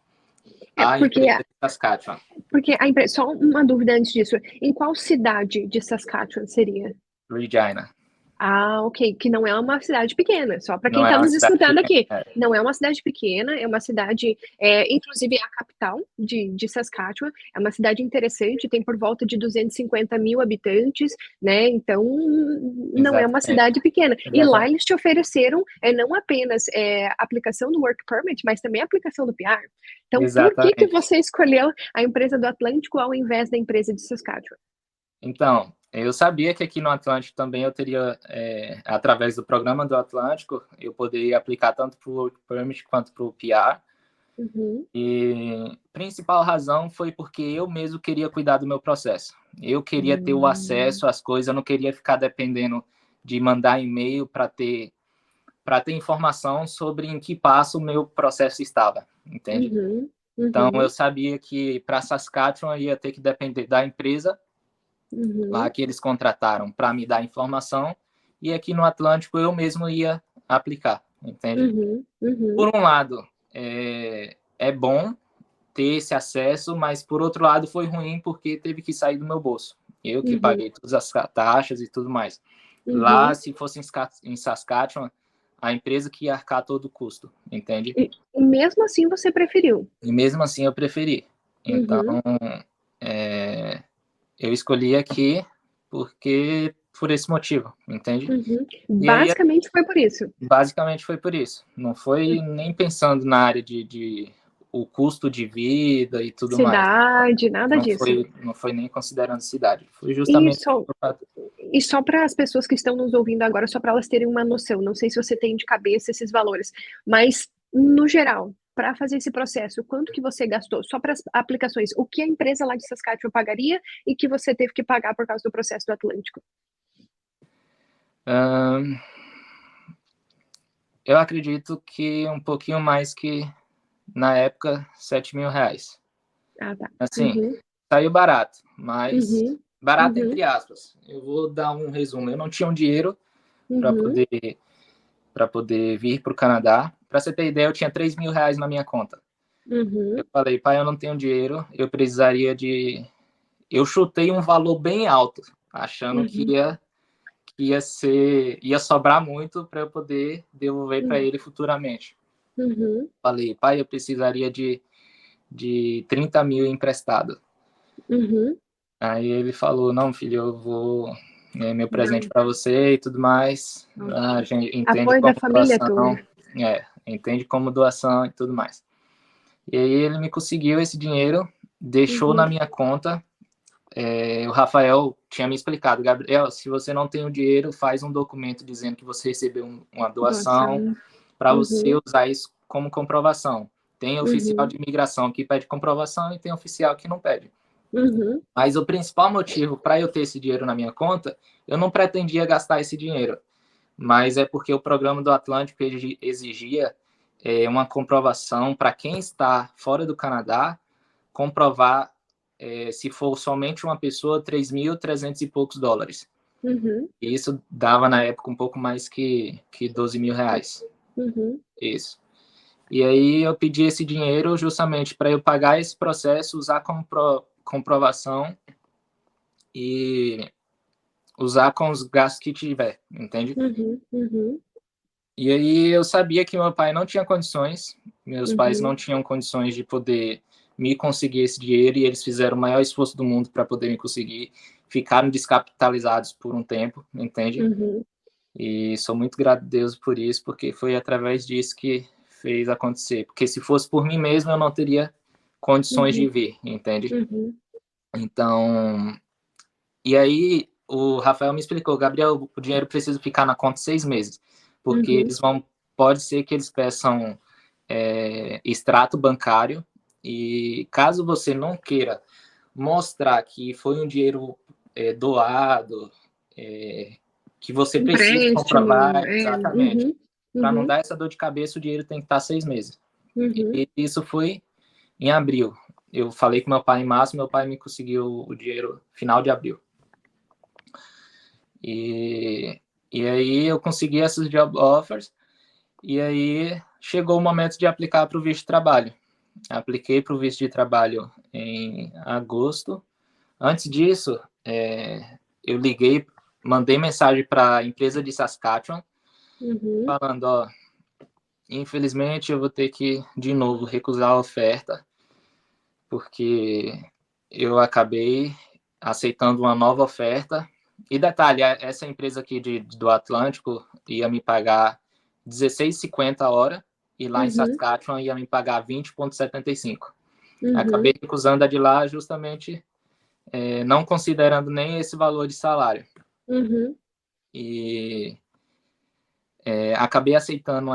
É a porque empresa de Saskatchewan, Porque só uma dúvida antes disso, em qual cidade de Saskatchewan seria? Regina. Ah, ok, que não é uma cidade pequena, só para quem Não é está uma nos cidade escutando pequena. aqui. Não é uma cidade pequena, é uma cidade, inclusive é a capital de Saskatchewan, é uma cidade interessante, tem por volta de 250 mil habitantes, né? Então, não é uma Exatamente. cidade pequena. E lá Exatamente. eles te ofereceram não apenas a aplicação do Work Permit, mas também a aplicação do PR. Então, por que Exatamente. você escolheu a empresa do Atlântico ao invés da empresa de Saskatchewan? Então, eu sabia que aqui no Atlântico também eu teria, através do programa do Atlântico, eu poderia aplicar tanto para o Work Permit quanto para o PR. Uhum. E a principal razão foi porque eu mesmo queria cuidar do meu processo. Eu queria ter o Hum. acesso às coisas, eu não queria ficar dependendo de mandar e-mail para ter informação sobre em que passo o meu processo estava, entende? Uhum. Então eu Uhum. sabia que para Saskatchewan eu ia ter que depender da empresa lá Uhum. que eles contrataram para me dar informação e aqui no Atlântico eu mesmo ia aplicar, entende? Uhum. Uhum. Por um lado, é bom ter esse acesso, mas por outro lado foi ruim porque teve que sair do meu bolso. Eu que Uhum. paguei todas as taxas e tudo mais. Lá, Uhum. se fosse em Saskatchewan, a empresa que ia arcar todo o custo, entende? E mesmo assim você preferiu? E mesmo assim eu preferi. Então, Uhum. é, eu escolhi aqui porque por esse motivo, entende? Uhum. E aí, Basicamente foi por isso. basicamente foi por isso. Não foi nem pensando na área de o custo de vida e tudo mais. Cidade, nada disso. Não foi nem considerando cidade. Foi E justamente só, e só para as pessoas que estão nos ouvindo agora, só para elas terem uma noção, não sei se você tem de cabeça esses valores, mas no geral, para fazer esse processo, quanto que você gastou só para as aplicações? O que a empresa lá de Saskatchewan pagaria e que você teve que pagar por causa do processo do Atlântico? Ahn, Eu acredito que um pouquinho mais que, na época, R$ 7.000. Ah, tá. Assim, Uhum, saiu barato, mas uhum, barato uhum, entre aspas. Eu vou dar um resumo. Eu não tinha um dinheiro para uhum, poder para poder vir para o Canadá. Para você ter ideia, eu tinha R$ 3.000 na minha conta. Eu uhum, falei, pai, eu não tenho dinheiro, eu precisaria de. Eu chutei um valor bem alto, achando uhum, ia sobrar muito para eu poder devolver para uhum, ele futuramente. uhum, Falei, pai, eu precisaria de 30 mil emprestado. uhum. Aí ele falou, não, filho, eu vou meu presente Não, para você e tudo mais. A nossa. gente entende Apoio da como família doação, toda. entende como doação e tudo mais. E aí ele me conseguiu esse dinheiro, deixou na Uhum. minha conta. O Rafael tinha me explicado, Gabriel, se você não tem o dinheiro, faz um documento dizendo que você recebeu uma doação Doação. para você Uhum, usar isso como comprovação. Tem oficial uhum, de imigração que pede comprovação e tem oficial que não pede. uhum, Mas o principal motivo para eu ter esse dinheiro na minha conta, eu não pretendia gastar esse dinheiro, mas é porque o programa do Atlântico exigia uma comprovação para quem está fora do Canadá, comprovar, se for somente uma pessoa, 3.300 e poucos dólares. uhum, E isso dava, na época, um pouco mais que R$ 12.000. uhum, Isso. E aí eu pedi esse dinheiro justamente para eu pagar esse processo, usar como comprovação e usar com os gastos que tiver, entende? uhum, uhum, E aí eu sabia que meu pai não tinha condições, meus pais uhum, não tinham condições de poder me conseguir esse dinheiro e eles fizeram o maior esforço do mundo para poder me conseguir. Ficaram descapitalizados por um tempo, entende? uhum, E sou muito grato a Deus por isso, porque foi através disso que fez acontecer. Porque se fosse por mim mesmo, eu não teria condições de uhum, vir, entende? uhum, Então, e aí o Rafael me explicou, Gabriel, o dinheiro precisa ficar na conta 6 meses, porque uhum, pode ser que eles peçam extrato bancário, e caso você não queira mostrar que foi um dinheiro doado, é, que você precisa empréstimo, comprovar exatamente, uhum, para não uhum, dar essa dor de cabeça, o dinheiro tem que estar 6 meses. uhum, E isso foi em abril. Eu falei com meu pai em março, meu pai me conseguiu o dinheiro final de abril. E aí eu consegui essas job offers, e aí chegou o momento de aplicar para o visto de trabalho. Apliquei para o visto de trabalho em agosto. Antes disso, eu liguei, mandei mensagem para a empresa de Saskatchewan, uhum, falando, ó, infelizmente eu vou ter que, de novo, recusar a oferta, porque eu acabei aceitando uma nova oferta. E detalhe, essa empresa aqui do Atlântico ia me pagar 16,50 a hora, e lá em uhum, Saskatchewan ia me pagar 20,75. Acabei uhum, recusando a de lá justamente não considerando nem esse valor de salário. uhum, E acabei aceitando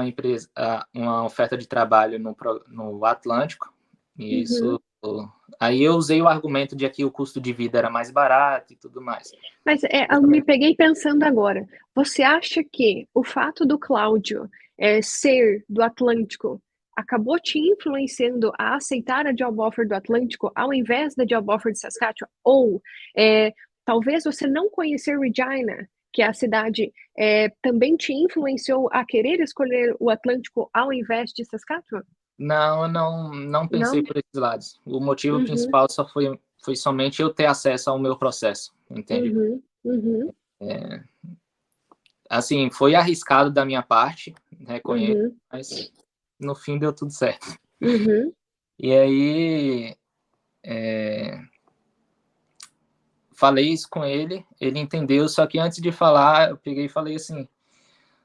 uma oferta de trabalho no Atlântico. E uhum. isso, aí eu usei o argumento de que o custo de vida era mais barato e tudo mais. Mas eu me Justamente. peguei pensando agora. Você acha que o fato do Cláudio ser do Atlântico acabou te influenciando a aceitar a job offer do Atlântico ao invés da job offer de Saskatchewan? Ou talvez você não conhecer Regina, que é a cidade, também te influenciou a querer escolher o Atlântico ao invés de Saskatchewan? Não, eu não pensei Não? por esses lados. O motivo Uhum, principal só foi somente eu ter acesso ao meu processo, entende? uhum, uhum, Assim, foi arriscado da minha parte, reconheço, uhum, mas no fim deu tudo certo. uhum, E aí, falei isso com ele, ele entendeu, só que antes de falar, eu peguei e falei assim,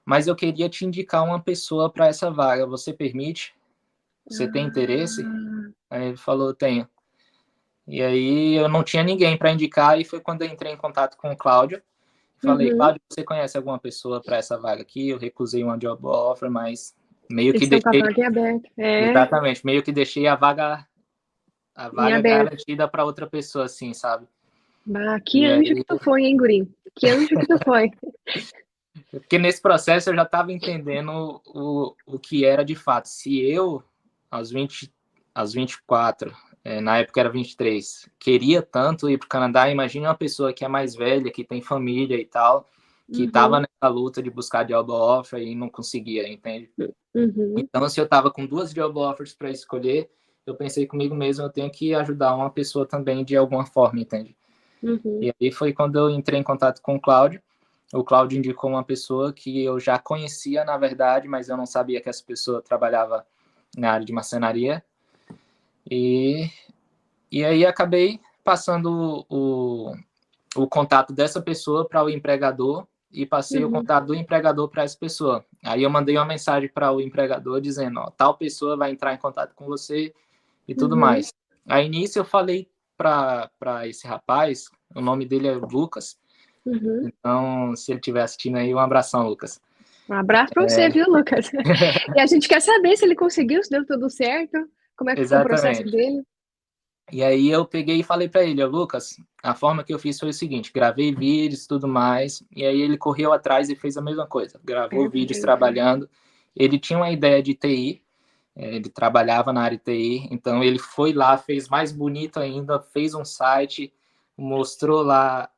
mas eu queria te indicar uma pessoa para essa vaga, você permite? Você tem interesse? ah, Aí ele falou, tenho. E aí eu não tinha ninguém para indicar, e foi quando eu entrei em contato com o Cláudio. Falei, uhum. Cláudio, você conhece alguma pessoa para essa vaga aqui? Eu recusei uma job offer, mas meio Vocês que estão com a deixei, vaga em aberto. exatamente, meio que deixei a Em vaga aberto. garantida para outra pessoa, assim, sabe? Bah, que E anjo aí, que tu foi, hein, guri? Que anjo que tu foi. Porque nesse processo eu já estava entendendo o que era de fato. Se eu, aos 20, aos 24, na época era 23, queria tanto ir para o Canadá, imagine uma pessoa que é mais velha, que tem família e tal, que estava nessa luta de buscar job offer e não conseguia, entende? Então, se eu estava com 2 job offers para escolher, eu pensei comigo mesmo, eu tenho que ajudar uma pessoa também de alguma forma, entende? E aí foi quando eu entrei em contato com o Cláudio. O Cláudio indicou uma pessoa que eu já conhecia, na verdade, mas eu não sabia que essa pessoa trabalhava na área de marcenaria. E aí acabei passando o contato dessa pessoa para o empregador e passei o contato do empregador para essa pessoa. Aí eu mandei uma mensagem para o empregador dizendo, ó, tal pessoa vai entrar em contato com você e tudo mais. Aí nisso eu falei para esse rapaz, o nome dele é Lucas, então se ele estiver assistindo aí, um abração, Lucas. Um abraço para você, viu, Lucas? E a gente quer saber se ele conseguiu, se deu tudo certo, como é que foi o processo dele. E aí eu peguei e falei para ele, Lucas, a forma que eu fiz foi o seguinte, gravei vídeos e tudo mais, e aí ele correu atrás e fez a mesma coisa, gravou vídeos trabalhando. Ele tinha uma ideia de TI, ele trabalhava na área de TI, então ele foi lá, fez mais bonito ainda, fez um site, mostrou lá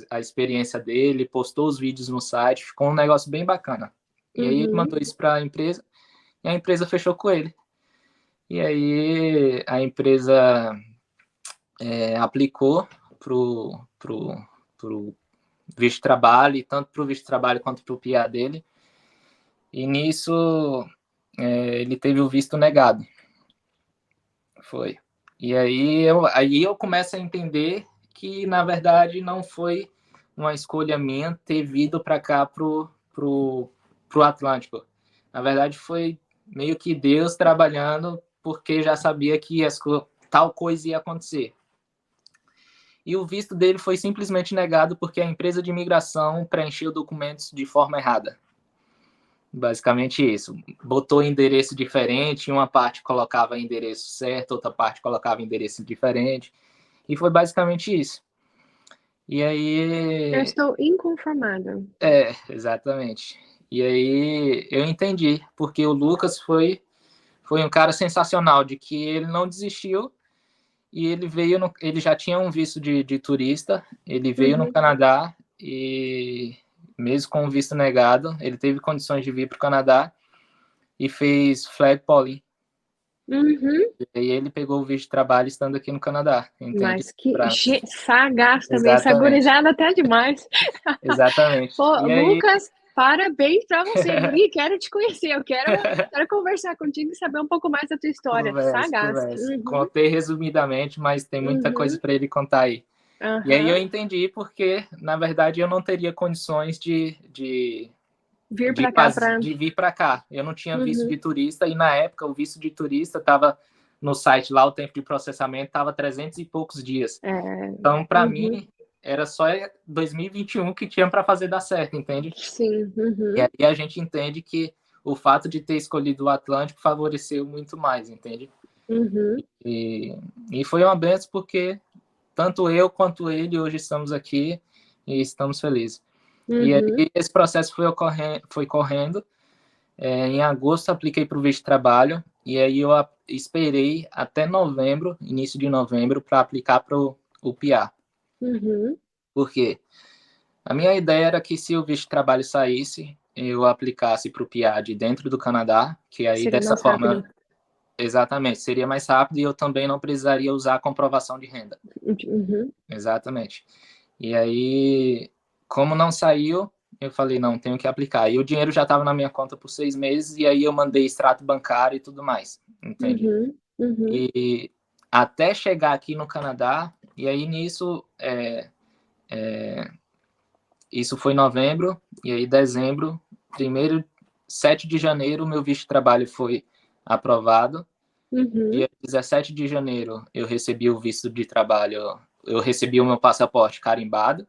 a experiência dele, postou os vídeos no site, ficou um negócio bem bacana. E aí ele mandou isso para a empresa, e a empresa fechou com ele. E aí a empresa aplicou pro visto de trabalho, tanto pro visto de trabalho quanto pro PIA dele. E nisso ele teve o visto negado. Foi. E aí eu começo a entender que, na verdade, não foi uma escolha minha ter vindo para cá pro Atlântico. Na verdade, foi meio que Deus trabalhando, porque já sabia que tal coisa ia acontecer. E o visto dele foi simplesmente negado porque a empresa de imigração preencheu documentos de forma errada. Basicamente isso. Botou endereço diferente, uma parte colocava endereço certo, outra parte colocava endereço diferente. E foi basicamente isso. E aí... Eu estou inconformada. Exatamente. E aí eu entendi, porque o Lucas foi um cara sensacional, de que ele não desistiu e ele veio, ele já tinha um visto de turista, ele veio no Canadá e mesmo com o visto negado, ele teve condições de vir para o Canadá e fez flag polling. E aí ele pegou o visto de trabalho estando aqui no Canadá. Entende? Mas que sagaz também, Exatamente. essa gurizada até demais. Exatamente. Pô, E Lucas, parabéns pra você, guri, quero te conhecer, eu quero conversar contigo e saber um pouco mais da tua história. Sagaz. Contei resumidamente, mas tem muita coisa para ele contar aí. E aí eu entendi porque, na verdade, eu não teria condições de vir para cá. Eu não tinha visto de turista e, na época, o visto de turista estava no site lá, o tempo de processamento estava 300 e poucos dias. Então, para mim, era só 2021 que tinha para fazer dar certo, entende? Sim. E aí a gente entende que o fato de ter escolhido o Atlântico favoreceu muito mais, entende? E foi uma benção porque tanto eu quanto ele hoje estamos aqui e estamos felizes. E aí esse processo foi correndo. Em agosto apliquei para o visto de trabalho e aí eu esperei até novembro, início de novembro, para aplicar para o PIA. Por quê? A minha ideia era que se o visto de trabalho saísse, eu aplicasse para o PIA de dentro do Canadá, que aí seria dessa forma... Rápido. Exatamente, seria mais rápido e eu também não precisaria usar a comprovação de renda. Exatamente. E aí, como não saiu, eu falei, não, tenho que aplicar. E o dinheiro já estava na minha conta por 6 meses, e aí eu mandei extrato bancário e tudo mais, entende? E até chegar aqui no Canadá, e aí nisso, isso foi novembro, e aí dezembro, 7 de janeiro, meu visto de trabalho foi aprovado. Dia 17 de janeiro, eu recebi o visto de trabalho, eu recebi o meu passaporte carimbado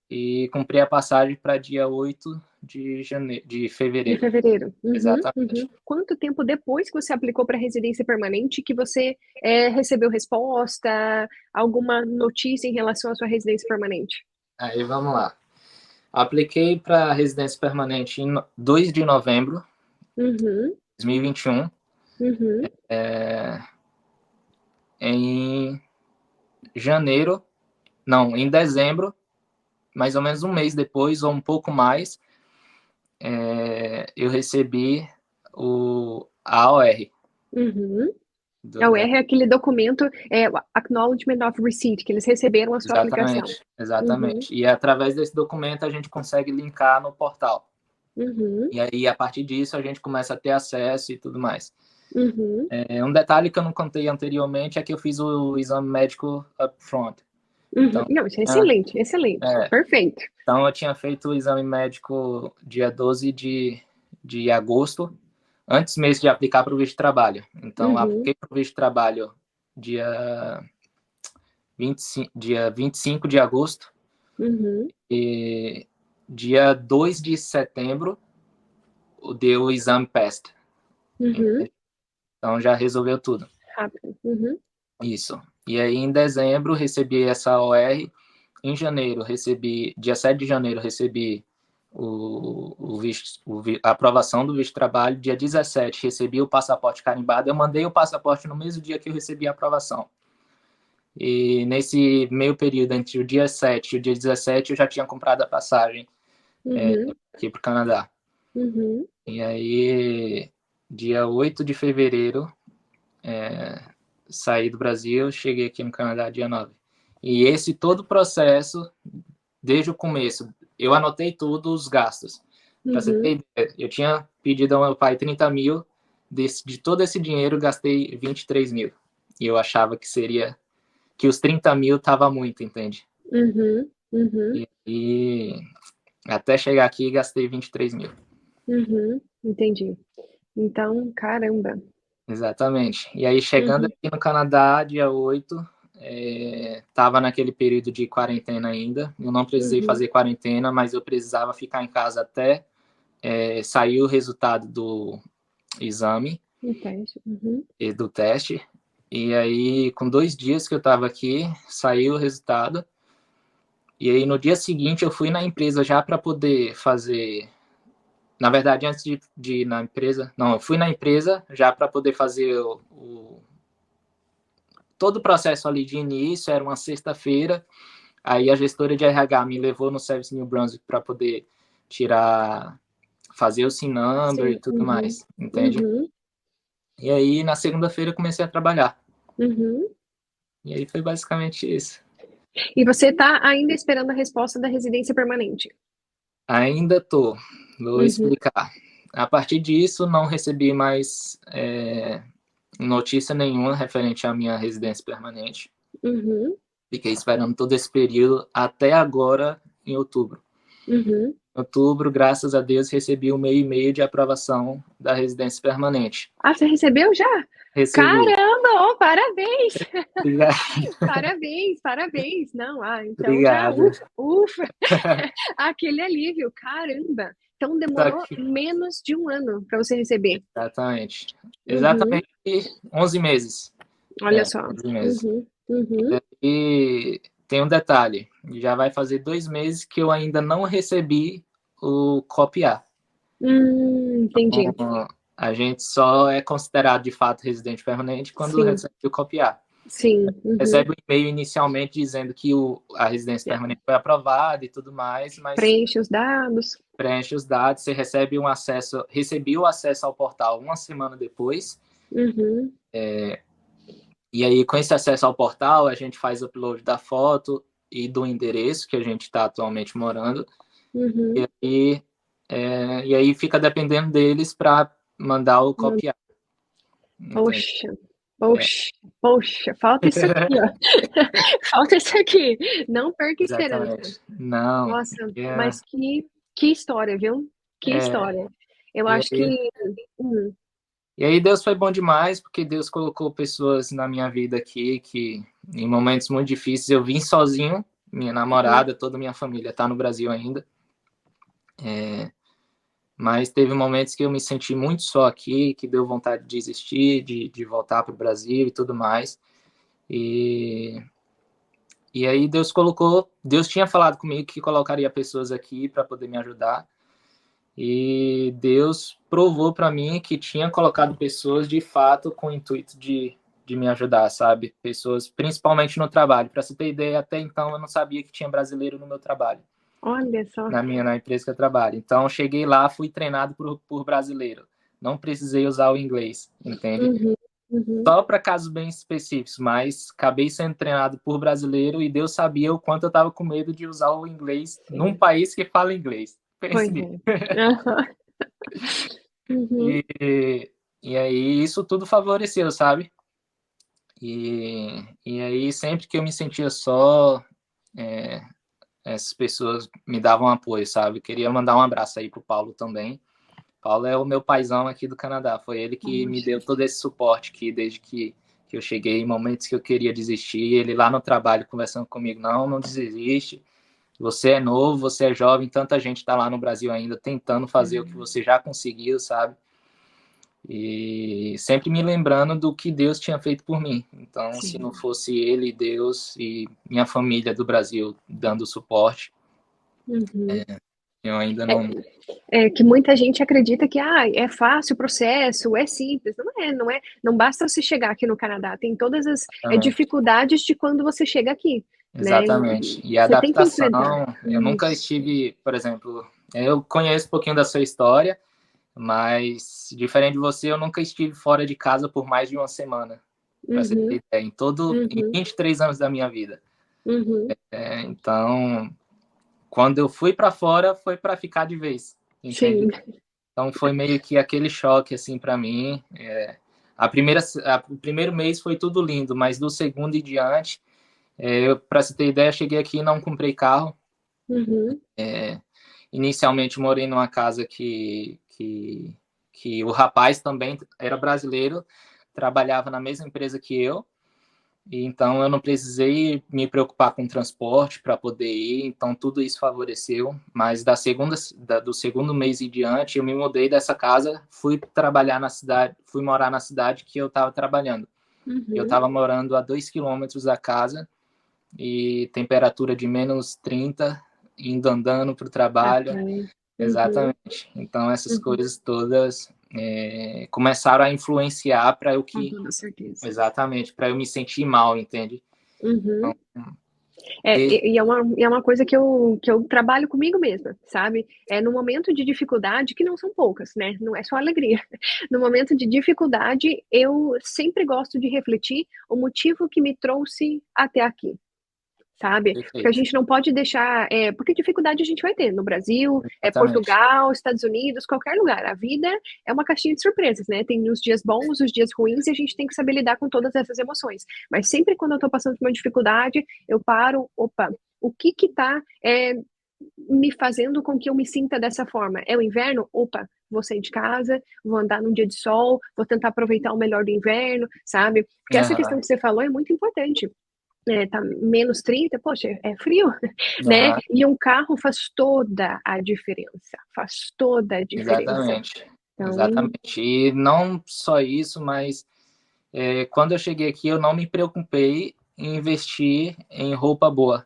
e cumpri a passagem para dia 8 de fevereiro. Exatamente. Quanto tempo depois que você aplicou para residência permanente que você recebeu resposta, alguma notícia em relação à sua residência permanente? Aí vamos lá. Apliquei para residência permanente em 2 de novembro Uhum. de 2021. Uhum. Em janeiro, não, em dezembro, mais ou menos um mês depois, ou um pouco mais, eu recebi a AOR. Uhum. A Da... UR é aquele documento, o Acknowledgement of Receipt, que eles receberam a sua aplicação. Exatamente, Uhum. exatamente. E através desse documento a gente consegue linkar no portal. Uhum. E aí, a partir disso, a gente começa a ter acesso e tudo mais. Uhum. Um detalhe que eu não contei anteriormente é que eu fiz o exame médico upfront. Uhum. Então, Não, isso é excelente, excelente. é, Perfeito. então, eu tinha feito o exame médico dia 12 de agosto, antes mesmo de aplicar para o visto de trabalho. Então, Uhum. apliquei para o visto de trabalho dia 25 de agosto Uhum. e dia 2 de setembro deu o exame PEST. Uhum. Então, já resolveu tudo. Rápido. Uhum. Isso. E aí, em dezembro, recebi essa OR. Em janeiro, dia 7 de janeiro, recebi a aprovação do visto de trabalho. Dia 17, recebi o passaporte carimbado. Eu mandei o passaporte no mesmo dia que eu recebi a aprovação. E nesse meio período, entre o dia 7 e o dia 17, eu já tinha comprado a passagem Uhum. aqui para o Canadá. Uhum. E aí, dia 8 de fevereiro, saí do Brasil, cheguei aqui no Canadá dia 9. E esse todo o processo, desde o começo, eu anotei tudo os gastos. Para você ter Uhum. ideia, eu tinha pedido ao meu pai 30 mil, de todo esse dinheiro, gastei 23 mil. E eu achava que os 30 mil tava muito, entende? Uhum. Uhum. E até chegar aqui, gastei 23 mil. Uhum. Entendi. Então, caramba. Exatamente. E aí, chegando Uhum. aqui no Canadá, dia 8, estava naquele período de quarentena ainda. Eu não precisei Uhum. fazer quarentena, mas eu precisava ficar em casa até sair o resultado do exame Entende. Uhum. e do teste. E aí, com 2 dias que eu estava aqui, saiu o resultado. E aí, no dia seguinte, eu fui na empresa já para poder fazer. Na verdade, antes de ir na empresa, não, eu fui na empresa já para poder fazer todo o processo ali de início. Era uma sexta-feira. Aí a gestora de RH me levou no Service New Brunswick para poder fazer o SIN number e Sim. tudo Uhum. mais, entende? Uhum. E aí na segunda-feira eu comecei a trabalhar. Uhum. E aí foi basicamente isso. E você está ainda esperando a resposta da residência permanente? Ainda tô, vou Uhum. explicar. A partir disso, não recebi mais notícia nenhuma referente à minha residência permanente. Uhum. Fiquei esperando todo esse período até agora, em outubro. Uhum. Em outubro, graças a Deus, recebi o meio e meio de aprovação da residência permanente. Ah, você recebeu já? Recebi. Caramba, oh, parabéns! Obrigado. Parabéns, parabéns. Não, então já, Obrigado. ufa, ufa, aquele alívio, caramba. Então Tá demorou aqui. menos de um ano para você receber. Exatamente. Uhum. Exatamente 11 meses. Olha só. 11 meses. Uhum. Uhum. E tem um detalhe. Já vai fazer 2 meses que eu ainda não recebi o copiar. Entendi. Então, a gente só é considerado de fato residente permanente quando Sim, recebe o copiar. sim. Uhum. Recebe o e-mail inicialmente dizendo que a residência É. permanente foi aprovada e tudo mais, mas Preenche os dados. preenche os dados, você recebe recebi o acesso ao portal uma semana depois, Uhum. e aí com esse acesso ao portal a gente faz o upload da foto e do endereço que a gente está atualmente morando, Uhum. e, e aí fica dependendo deles para mandar o copiar, entende? Poxa, poxa, poxa, falta isso aqui, ó. Falta isso aqui. Não perca a esperança. Exatamente. Não, Nossa, mas que história, viu? Que é, história. Eu e acho aí que. hum, E aí Deus foi bom demais, porque Deus colocou pessoas na minha vida aqui que em momentos muito difíceis eu vim sozinho, minha uhum, namorada, toda a minha família está no Brasil ainda, mas teve momentos que eu me senti muito só aqui, que deu vontade de desistir, de voltar para o Brasil e tudo mais. E, E aí Deus tinha falado comigo que colocaria pessoas aqui para poder me ajudar. E Deus provou para mim que tinha colocado pessoas de fato com o intuito de me ajudar, sabe? Pessoas, principalmente no trabalho. Para você ter ideia, até então eu não sabia que tinha brasileiro no meu trabalho, Olha só. na empresa que eu trabalho. Então, cheguei lá, fui treinado por brasileiro. Não precisei usar o inglês, entende? Uhum, uhum. Só para casos bem específicos, mas acabei sendo treinado por brasileiro e Deus sabia o quanto eu estava com medo de usar o inglês num Sim. país que fala inglês. Pense Pois nisso. é. Aham. Uhum. E aí isso tudo favoreceu, sabe? E aí sempre que eu me sentia só, é, essas pessoas me davam apoio, sabe? Queria mandar um abraço aí pro Paulo também. Paulo é o meu paizão aqui do Canadá. Foi ele que me Poxa. deu todo esse suporte aqui desde que eu cheguei, em momentos que eu queria desistir. Ele lá no trabalho conversando comigo, não desiste. Você é novo, você é jovem, tanta gente está lá no Brasil ainda tentando fazer o que você já conseguiu, sabe? E sempre me lembrando do que Deus tinha feito por mim. Então, se não Sim. fosse ele, Deus e minha família do Brasil dando suporte, Uhum. eu ainda É, não. que muita gente acredita que é fácil o processo, é simples. Não é. Não basta você chegar aqui no Canadá, tem todas as dificuldades de quando você chega aqui, né? Exatamente. E a Você tem que enfrentar. adaptação, eu nunca Isso. estive, por exemplo, eu conheço um pouquinho da sua história, mas diferente de você, eu nunca estive fora de casa por mais de uma semana, para você Uhum, ter ideia, em uhum, 23 anos da minha vida. uhum. Então, quando eu fui para fora, foi para ficar de vez, entende? Sim. Então foi meio que aquele choque assim para mim. O primeiro mês foi tudo lindo, mas do segundo em diante, para você ter ideia, cheguei aqui e não comprei carro. Uhum, Inicialmente morei numa casa que o rapaz também era brasileiro, trabalhava na mesma empresa que eu, e então eu não precisei me preocupar com transporte para poder ir, então tudo isso favoreceu. Mas do segundo mês em diante, eu me mudei dessa casa, fui trabalhar na cidade, fui morar na cidade que eu estava trabalhando. Eu uhum. estava morando a 2 quilômetros da casa e temperatura de -30, indo andando para o A trabalho. pé. Uhum, Exatamente. Então, essas uhum. coisas todas começaram a influenciar para eu Com que. toda certeza. Exatamente, para eu me sentir mal, entende? Uhum. Então, e- E é uma coisa que eu trabalho comigo mesma, sabe? É no momento de dificuldade, que não são poucas, né? Não é só alegria. No momento de dificuldade, eu sempre gosto de refletir o motivo que me trouxe até aqui, sabe? Porque a Perfeito. gente não pode deixar, porque dificuldade a gente vai ter no Brasil, Exatamente. Portugal, Estados Unidos, qualquer lugar. A vida é uma caixinha de surpresas, né? Tem os dias bons, os dias ruins, e a gente tem que saber lidar com todas essas emoções. Mas sempre quando eu tô passando por uma dificuldade, eu paro, opa, o que que tá me fazendo com que eu me sinta dessa forma? É o inverno? Opa, vou sair de casa, vou andar num dia de sol, vou tentar aproveitar o melhor do inverno, sabe? Porque essa questão Aham, que você falou é muito importante. Tá -30, poxa, é frio, né? aham, E um carro faz toda a diferença, faz toda a diferença. exatamente. Então, Exatamente. E não só isso, mas quando eu cheguei aqui, eu não me preocupei em investir em roupa boa.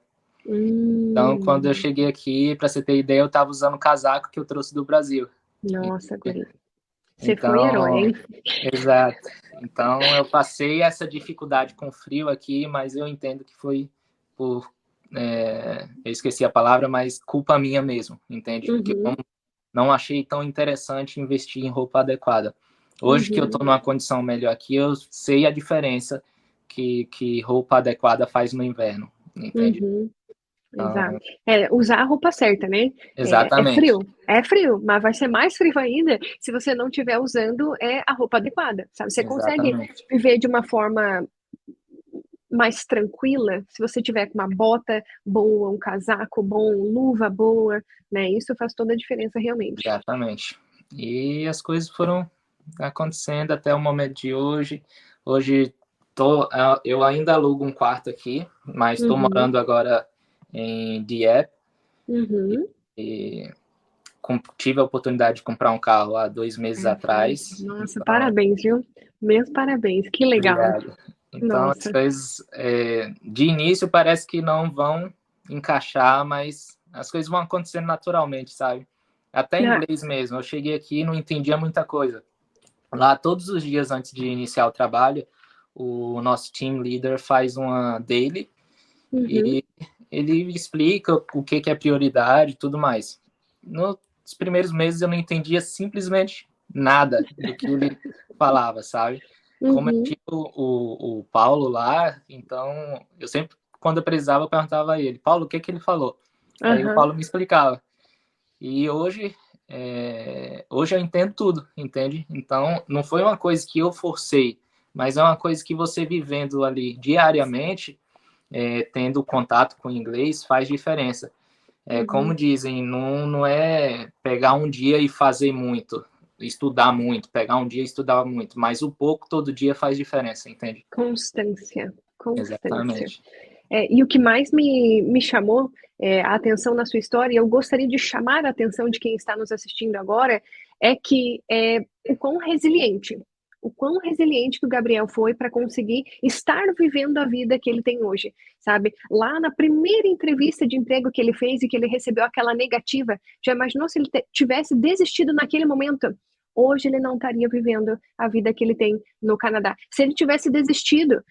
Então, quando eu hum, cheguei aqui, para você ter ideia, eu estava usando o casaco que eu trouxe do Brasil. nossa, guri, você foi herói, Então, hein? exato. Então, eu passei essa dificuldade com frio aqui, mas eu entendo que foi por. Eu esqueci a palavra, mas culpa minha mesmo, entende? Porque eu Uhum, não achei tão interessante investir em roupa adequada. Hoje que eu estou uhum, numa condição melhor aqui, eu sei a diferença que roupa adequada faz no inverno, entende? uhum, exato. Então, Usar a roupa certa, né? exatamente, É frio, mas vai ser mais frio ainda se você não estiver usando a roupa adequada, sabe? Você consegue exatamente, viver de uma forma mais tranquila, se você tiver com uma bota boa, um casaco bom, luva boa, né? Isso faz toda a diferença realmente. exatamente. E as coisas foram acontecendo até o momento de hoje. Hoje eu ainda alugo um quarto aqui, mas estou Uhum, morando agora em Dieppe uhum. e tive a oportunidade de comprar um carro há 2 meses Perfeito. atrás. Nossa, Então, parabéns, viu? Meus parabéns, que legal. obrigado. Então, as Nossa. coisas, de início, parece que não vão encaixar, mas as coisas vão acontecendo naturalmente, sabe? Até em Ah, inglês mesmo. Eu cheguei aqui e não entendia muita coisa. Lá, todos os dias antes de iniciar o trabalho, o nosso team leader faz uma daily uhum. e ele explica o que é prioridade e tudo mais. Nos primeiros meses eu não entendia simplesmente nada do que ele falava, sabe? Como eu Uhum. tinha o Paulo lá, então eu sempre, quando eu precisava, eu perguntava a ele, Paulo, o que ele falou? Aí o Aham. Paulo me explicava. E hoje eu entendo tudo, entende? Então, não foi uma coisa que eu forcei, mas é uma coisa que você vivendo ali diariamente, tendo contato com o inglês, faz diferença. Como Uhum. dizem, não é pegar um dia e fazer muito, estudar muito, pegar um dia e estudar muito, mas o pouco todo dia faz diferença, entende? Constância, constância. Exatamente. E o que mais me chamou a atenção na sua história, e eu gostaria de chamar a atenção de quem está nos assistindo agora, é que o quão resiliente que o Gabriel foi para conseguir estar vivendo a vida que ele tem hoje, sabe? Lá na primeira entrevista de emprego que ele fez e que ele recebeu aquela negativa, já imaginou se ele tivesse desistido naquele momento? Hoje ele não estaria vivendo a vida que ele tem no Canadá. Se ele tivesse desistido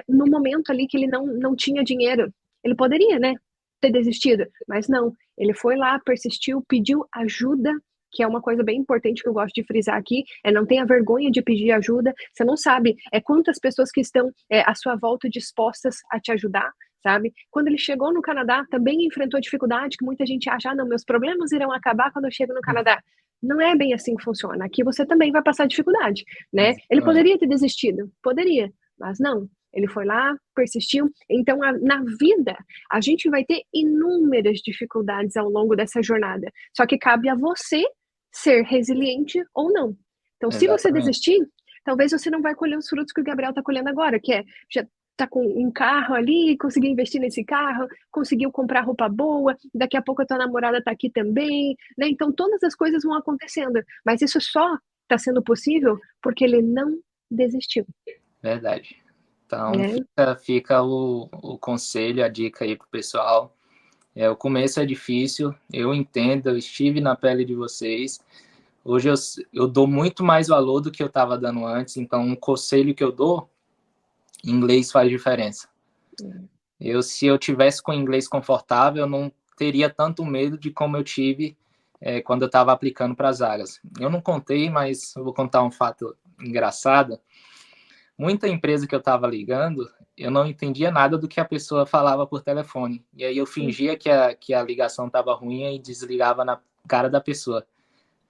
no momento ali que ele não tinha dinheiro, ele poderia, né, ter desistido, mas não. Ele foi lá, persistiu, pediu ajuda, que é uma coisa bem importante que eu gosto de frisar aqui, não tenha vergonha de pedir ajuda. Você não sabe quantas pessoas que estão à sua volta dispostas a te ajudar, sabe? Quando ele chegou no Canadá, também enfrentou dificuldade, que muita gente acha, não, meus problemas irão acabar quando eu chego no Canadá. Não é bem assim que funciona. Aqui você também vai passar dificuldade, né? Ele Exatamente. poderia ter desistido, poderia, mas não. Ele foi lá, persistiu. Então, na vida, a gente vai ter inúmeras dificuldades ao longo dessa jornada. Só que cabe a você ser resiliente ou não. Então, se você Exatamente. desistir, talvez você não vai colher os frutos que o Gabriel está colhendo agora, que é já tá com um carro ali, conseguiu investir nesse carro, conseguiu comprar roupa boa, daqui a pouco a tua namorada tá aqui também, né? Então todas as coisas vão acontecendo, mas isso só está sendo possível porque ele não desistiu, Verdade. Então, né? fica o conselho, a dica aí pro pessoal. O começo é difícil, eu entendo, eu estive na pele de vocês. Hoje eu dou muito mais valor do que eu estava dando antes, então um conselho que eu dou, inglês faz diferença. Se eu tivesse com inglês confortável, eu não teria tanto medo de como eu tive quando eu estava aplicando para as vagas. Eu não contei, mas eu vou contar um fato engraçado. Muita empresa que eu estava ligando, eu não entendia nada do que a pessoa falava por telefone. E aí eu fingia que a ligação estava ruim e desligava na cara da pessoa.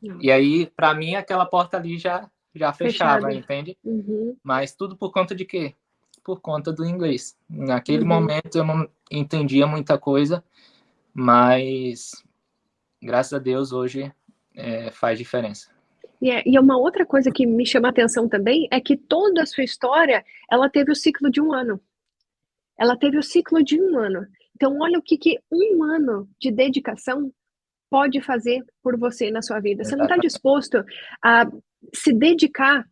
E Nossa, aí, para mim, aquela porta ali já fechava, fechada. entende? Uhum, Mas tudo por conta de quê? Por conta do inglês. Naquele uhum. momento eu não entendia muita coisa, mas graças a Deus hoje faz diferença. E uma outra coisa que me chama a atenção também é que toda a sua história, ela teve o ciclo de um ano. Ela teve o ciclo de um ano. Então, olha o que um ano de dedicação pode fazer por você na sua vida. Você não está Exatamente. disposto a se dedicar,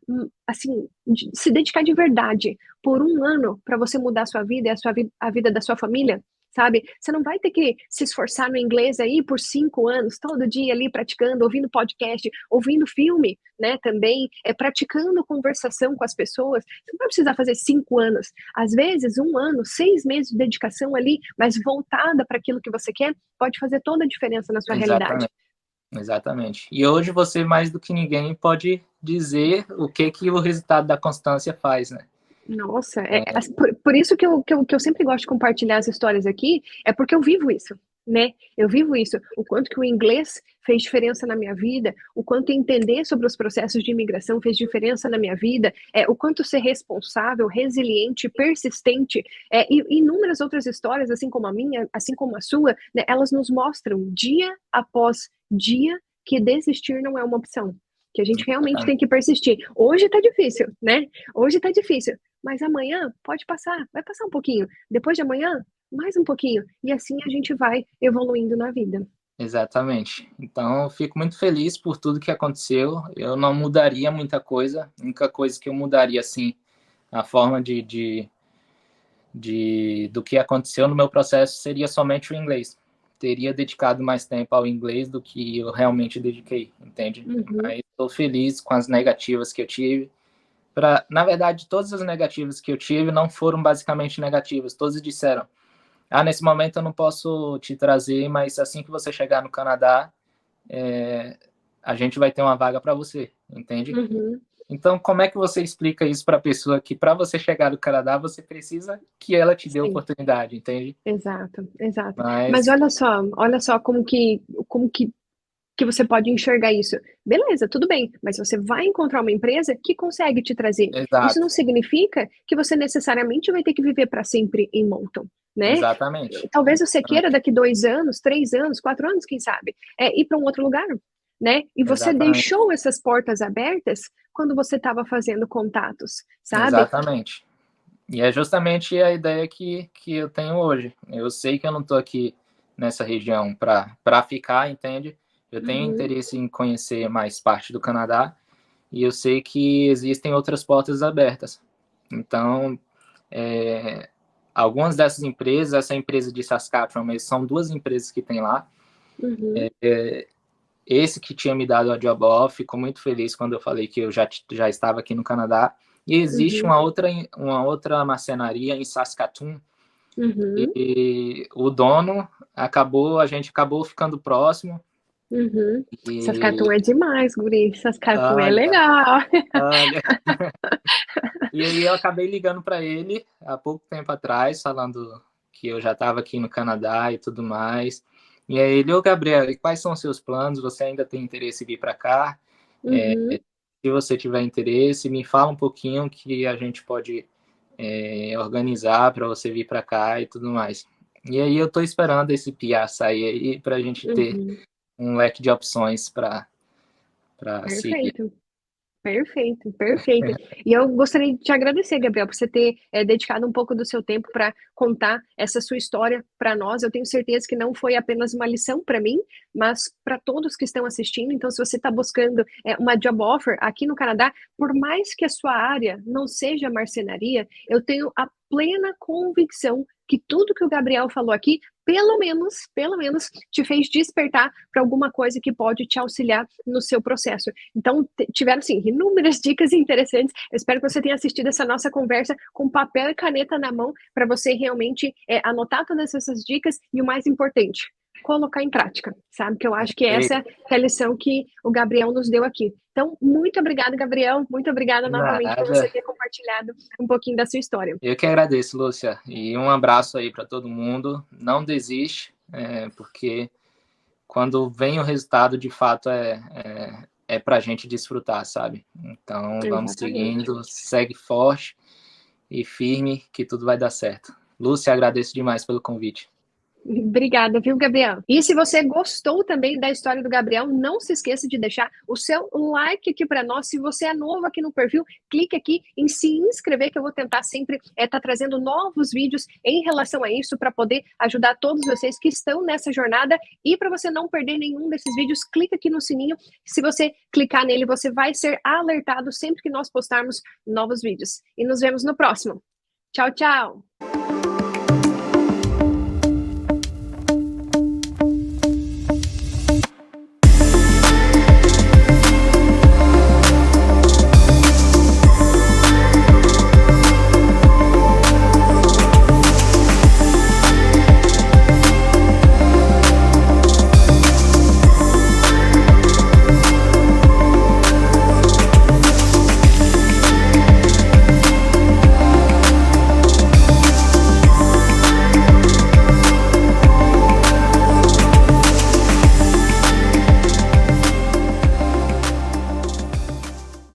assim, se dedicar de verdade por um ano para você mudar a sua vida e a vida da sua família, sabe? Você não vai ter que se esforçar no inglês aí por 5 anos, todo dia ali praticando, ouvindo podcast, ouvindo filme, né? Também praticando conversação com as pessoas. Você não vai precisar fazer 5 anos. Às vezes, um ano, 6 meses de dedicação ali, mas voltada para aquilo que você quer, pode fazer toda a diferença na sua realidade. Exatamente. Exatamente. E hoje você, mais do que ninguém, pode dizer o que o resultado da constância faz, né? Nossa, assim, por isso que eu sempre gosto de compartilhar as histórias aqui, é porque eu vivo isso, né? Eu vivo isso. O quanto que o inglês fez diferença na minha vida, o quanto entender sobre os processos de imigração fez diferença na minha vida, o quanto ser responsável, resiliente, persistente, e inúmeras outras histórias, assim como a minha, assim como a sua, né, elas nos mostram dia após dia que desistir não é uma opção. Que a gente realmente tem que persistir. Hoje tá difícil, né? Hoje tá difícil. Mas amanhã pode passar, vai passar um pouquinho. Depois de amanhã, mais um pouquinho. E assim a gente vai evoluindo na vida. Exatamente. Então, eu fico muito feliz por tudo que aconteceu. Eu não mudaria muita coisa. A única coisa que eu mudaria, assim, a forma do que aconteceu no meu processo seria somente o inglês. Teria dedicado mais tempo ao inglês do que eu realmente dediquei, entende? Mas estou feliz com as negativas que eu tive. Na verdade, todas as negativas que eu tive não foram basicamente negativas. Todos disseram, nesse momento eu não posso te trazer, mas assim que você chegar no Canadá, a gente vai ter uma vaga para você, entende? Então, como é que você explica isso para a pessoa que para você chegar no Canadá, você precisa que ela te dê a oportunidade, entende? Exato, exato. Mas Mas olha só como que você pode enxergar isso. Beleza, tudo bem, mas você vai encontrar uma empresa que consegue te trazer. Isso exato, não significa que você necessariamente vai ter que viver para sempre em Moncton, né? exatamente. Talvez você queira daqui 2 anos, 3 anos, 4 anos, quem sabe, ir para um outro lugar, né? E você Exatamente. deixou essas portas abertas quando você estava fazendo contatos, sabe? Exatamente. E é justamente a ideia que eu tenho hoje. Eu sei que eu não estou aqui nessa região para ficar, entende? Eu tenho interesse em conhecer mais parte do Canadá e eu sei que existem outras portas abertas. Então, algumas dessas empresas, essa empresa de Saskatchewan, mas são 2 empresas que tem lá. Esse que tinha me dado a job off ficou muito feliz quando eu falei que eu já estava aqui no Canadá. E existe uma outra marcenaria em Saskatoon. E o dono a gente acabou ficando próximo. Saskatoon é demais, guri. Saskatoon é Olha, legal. olha. E aí eu acabei ligando para ele há pouco tempo atrás, falando que eu já estava aqui no Canadá e tudo mais. E aí ele, ô Gabriel, e quais são os seus planos? Você ainda tem interesse em vir para cá? Se você tiver interesse, me fala um pouquinho que a gente pode organizar para você vir para cá e tudo mais. E aí eu estou esperando esse PR sair aí para a gente ter um leque de opções para seguir. Perfeito. Perfeito, perfeito. E eu gostaria de te agradecer, Gabriel, por você ter dedicado um pouco do seu tempo para contar essa sua história para nós. Eu tenho certeza que não foi apenas uma lição para mim, mas para todos que estão assistindo. Então, se você está buscando uma job offer aqui no Canadá, por mais que a sua área não seja marcenaria, eu tenho a plena convicção que tudo que o Gabriel falou aqui, pelo menos, te fez despertar para alguma coisa que pode te auxiliar no seu processo. Então, tiveram, sim, inúmeras dicas interessantes. Eu espero que você tenha assistido essa nossa conversa com papel e caneta na mão para você realmente anotar todas essas dicas e o mais importante, colocar em prática, sabe? Que eu acho que essa é a lição que o Gabriel nos deu aqui. Então, muito obrigada, Gabriel. Muito obrigada novamente por você Nada. ter compartilhado um pouquinho da sua história. Eu que agradeço, Lúcia. E um abraço aí para todo mundo. Não desiste, porque quando vem o resultado, de fato, é para a gente desfrutar, sabe? Então, vamos Exatamente. seguindo, segue forte e firme, que tudo vai dar certo. Lúcia, agradeço demais pelo convite. Obrigada, viu, Gabriel? E se você gostou também da história do Gabriel, não se esqueça de deixar o seu like aqui para nós. Se você é novo aqui no perfil, clique aqui em se inscrever, que eu vou tentar sempre estar trazendo novos vídeos em relação a isso, para poder ajudar todos vocês que estão nessa jornada. E para você não perder nenhum desses vídeos, clique aqui no sininho. Se você clicar nele, você vai ser alertado sempre que nós postarmos novos vídeos. E nos vemos no próximo. Tchau, tchau!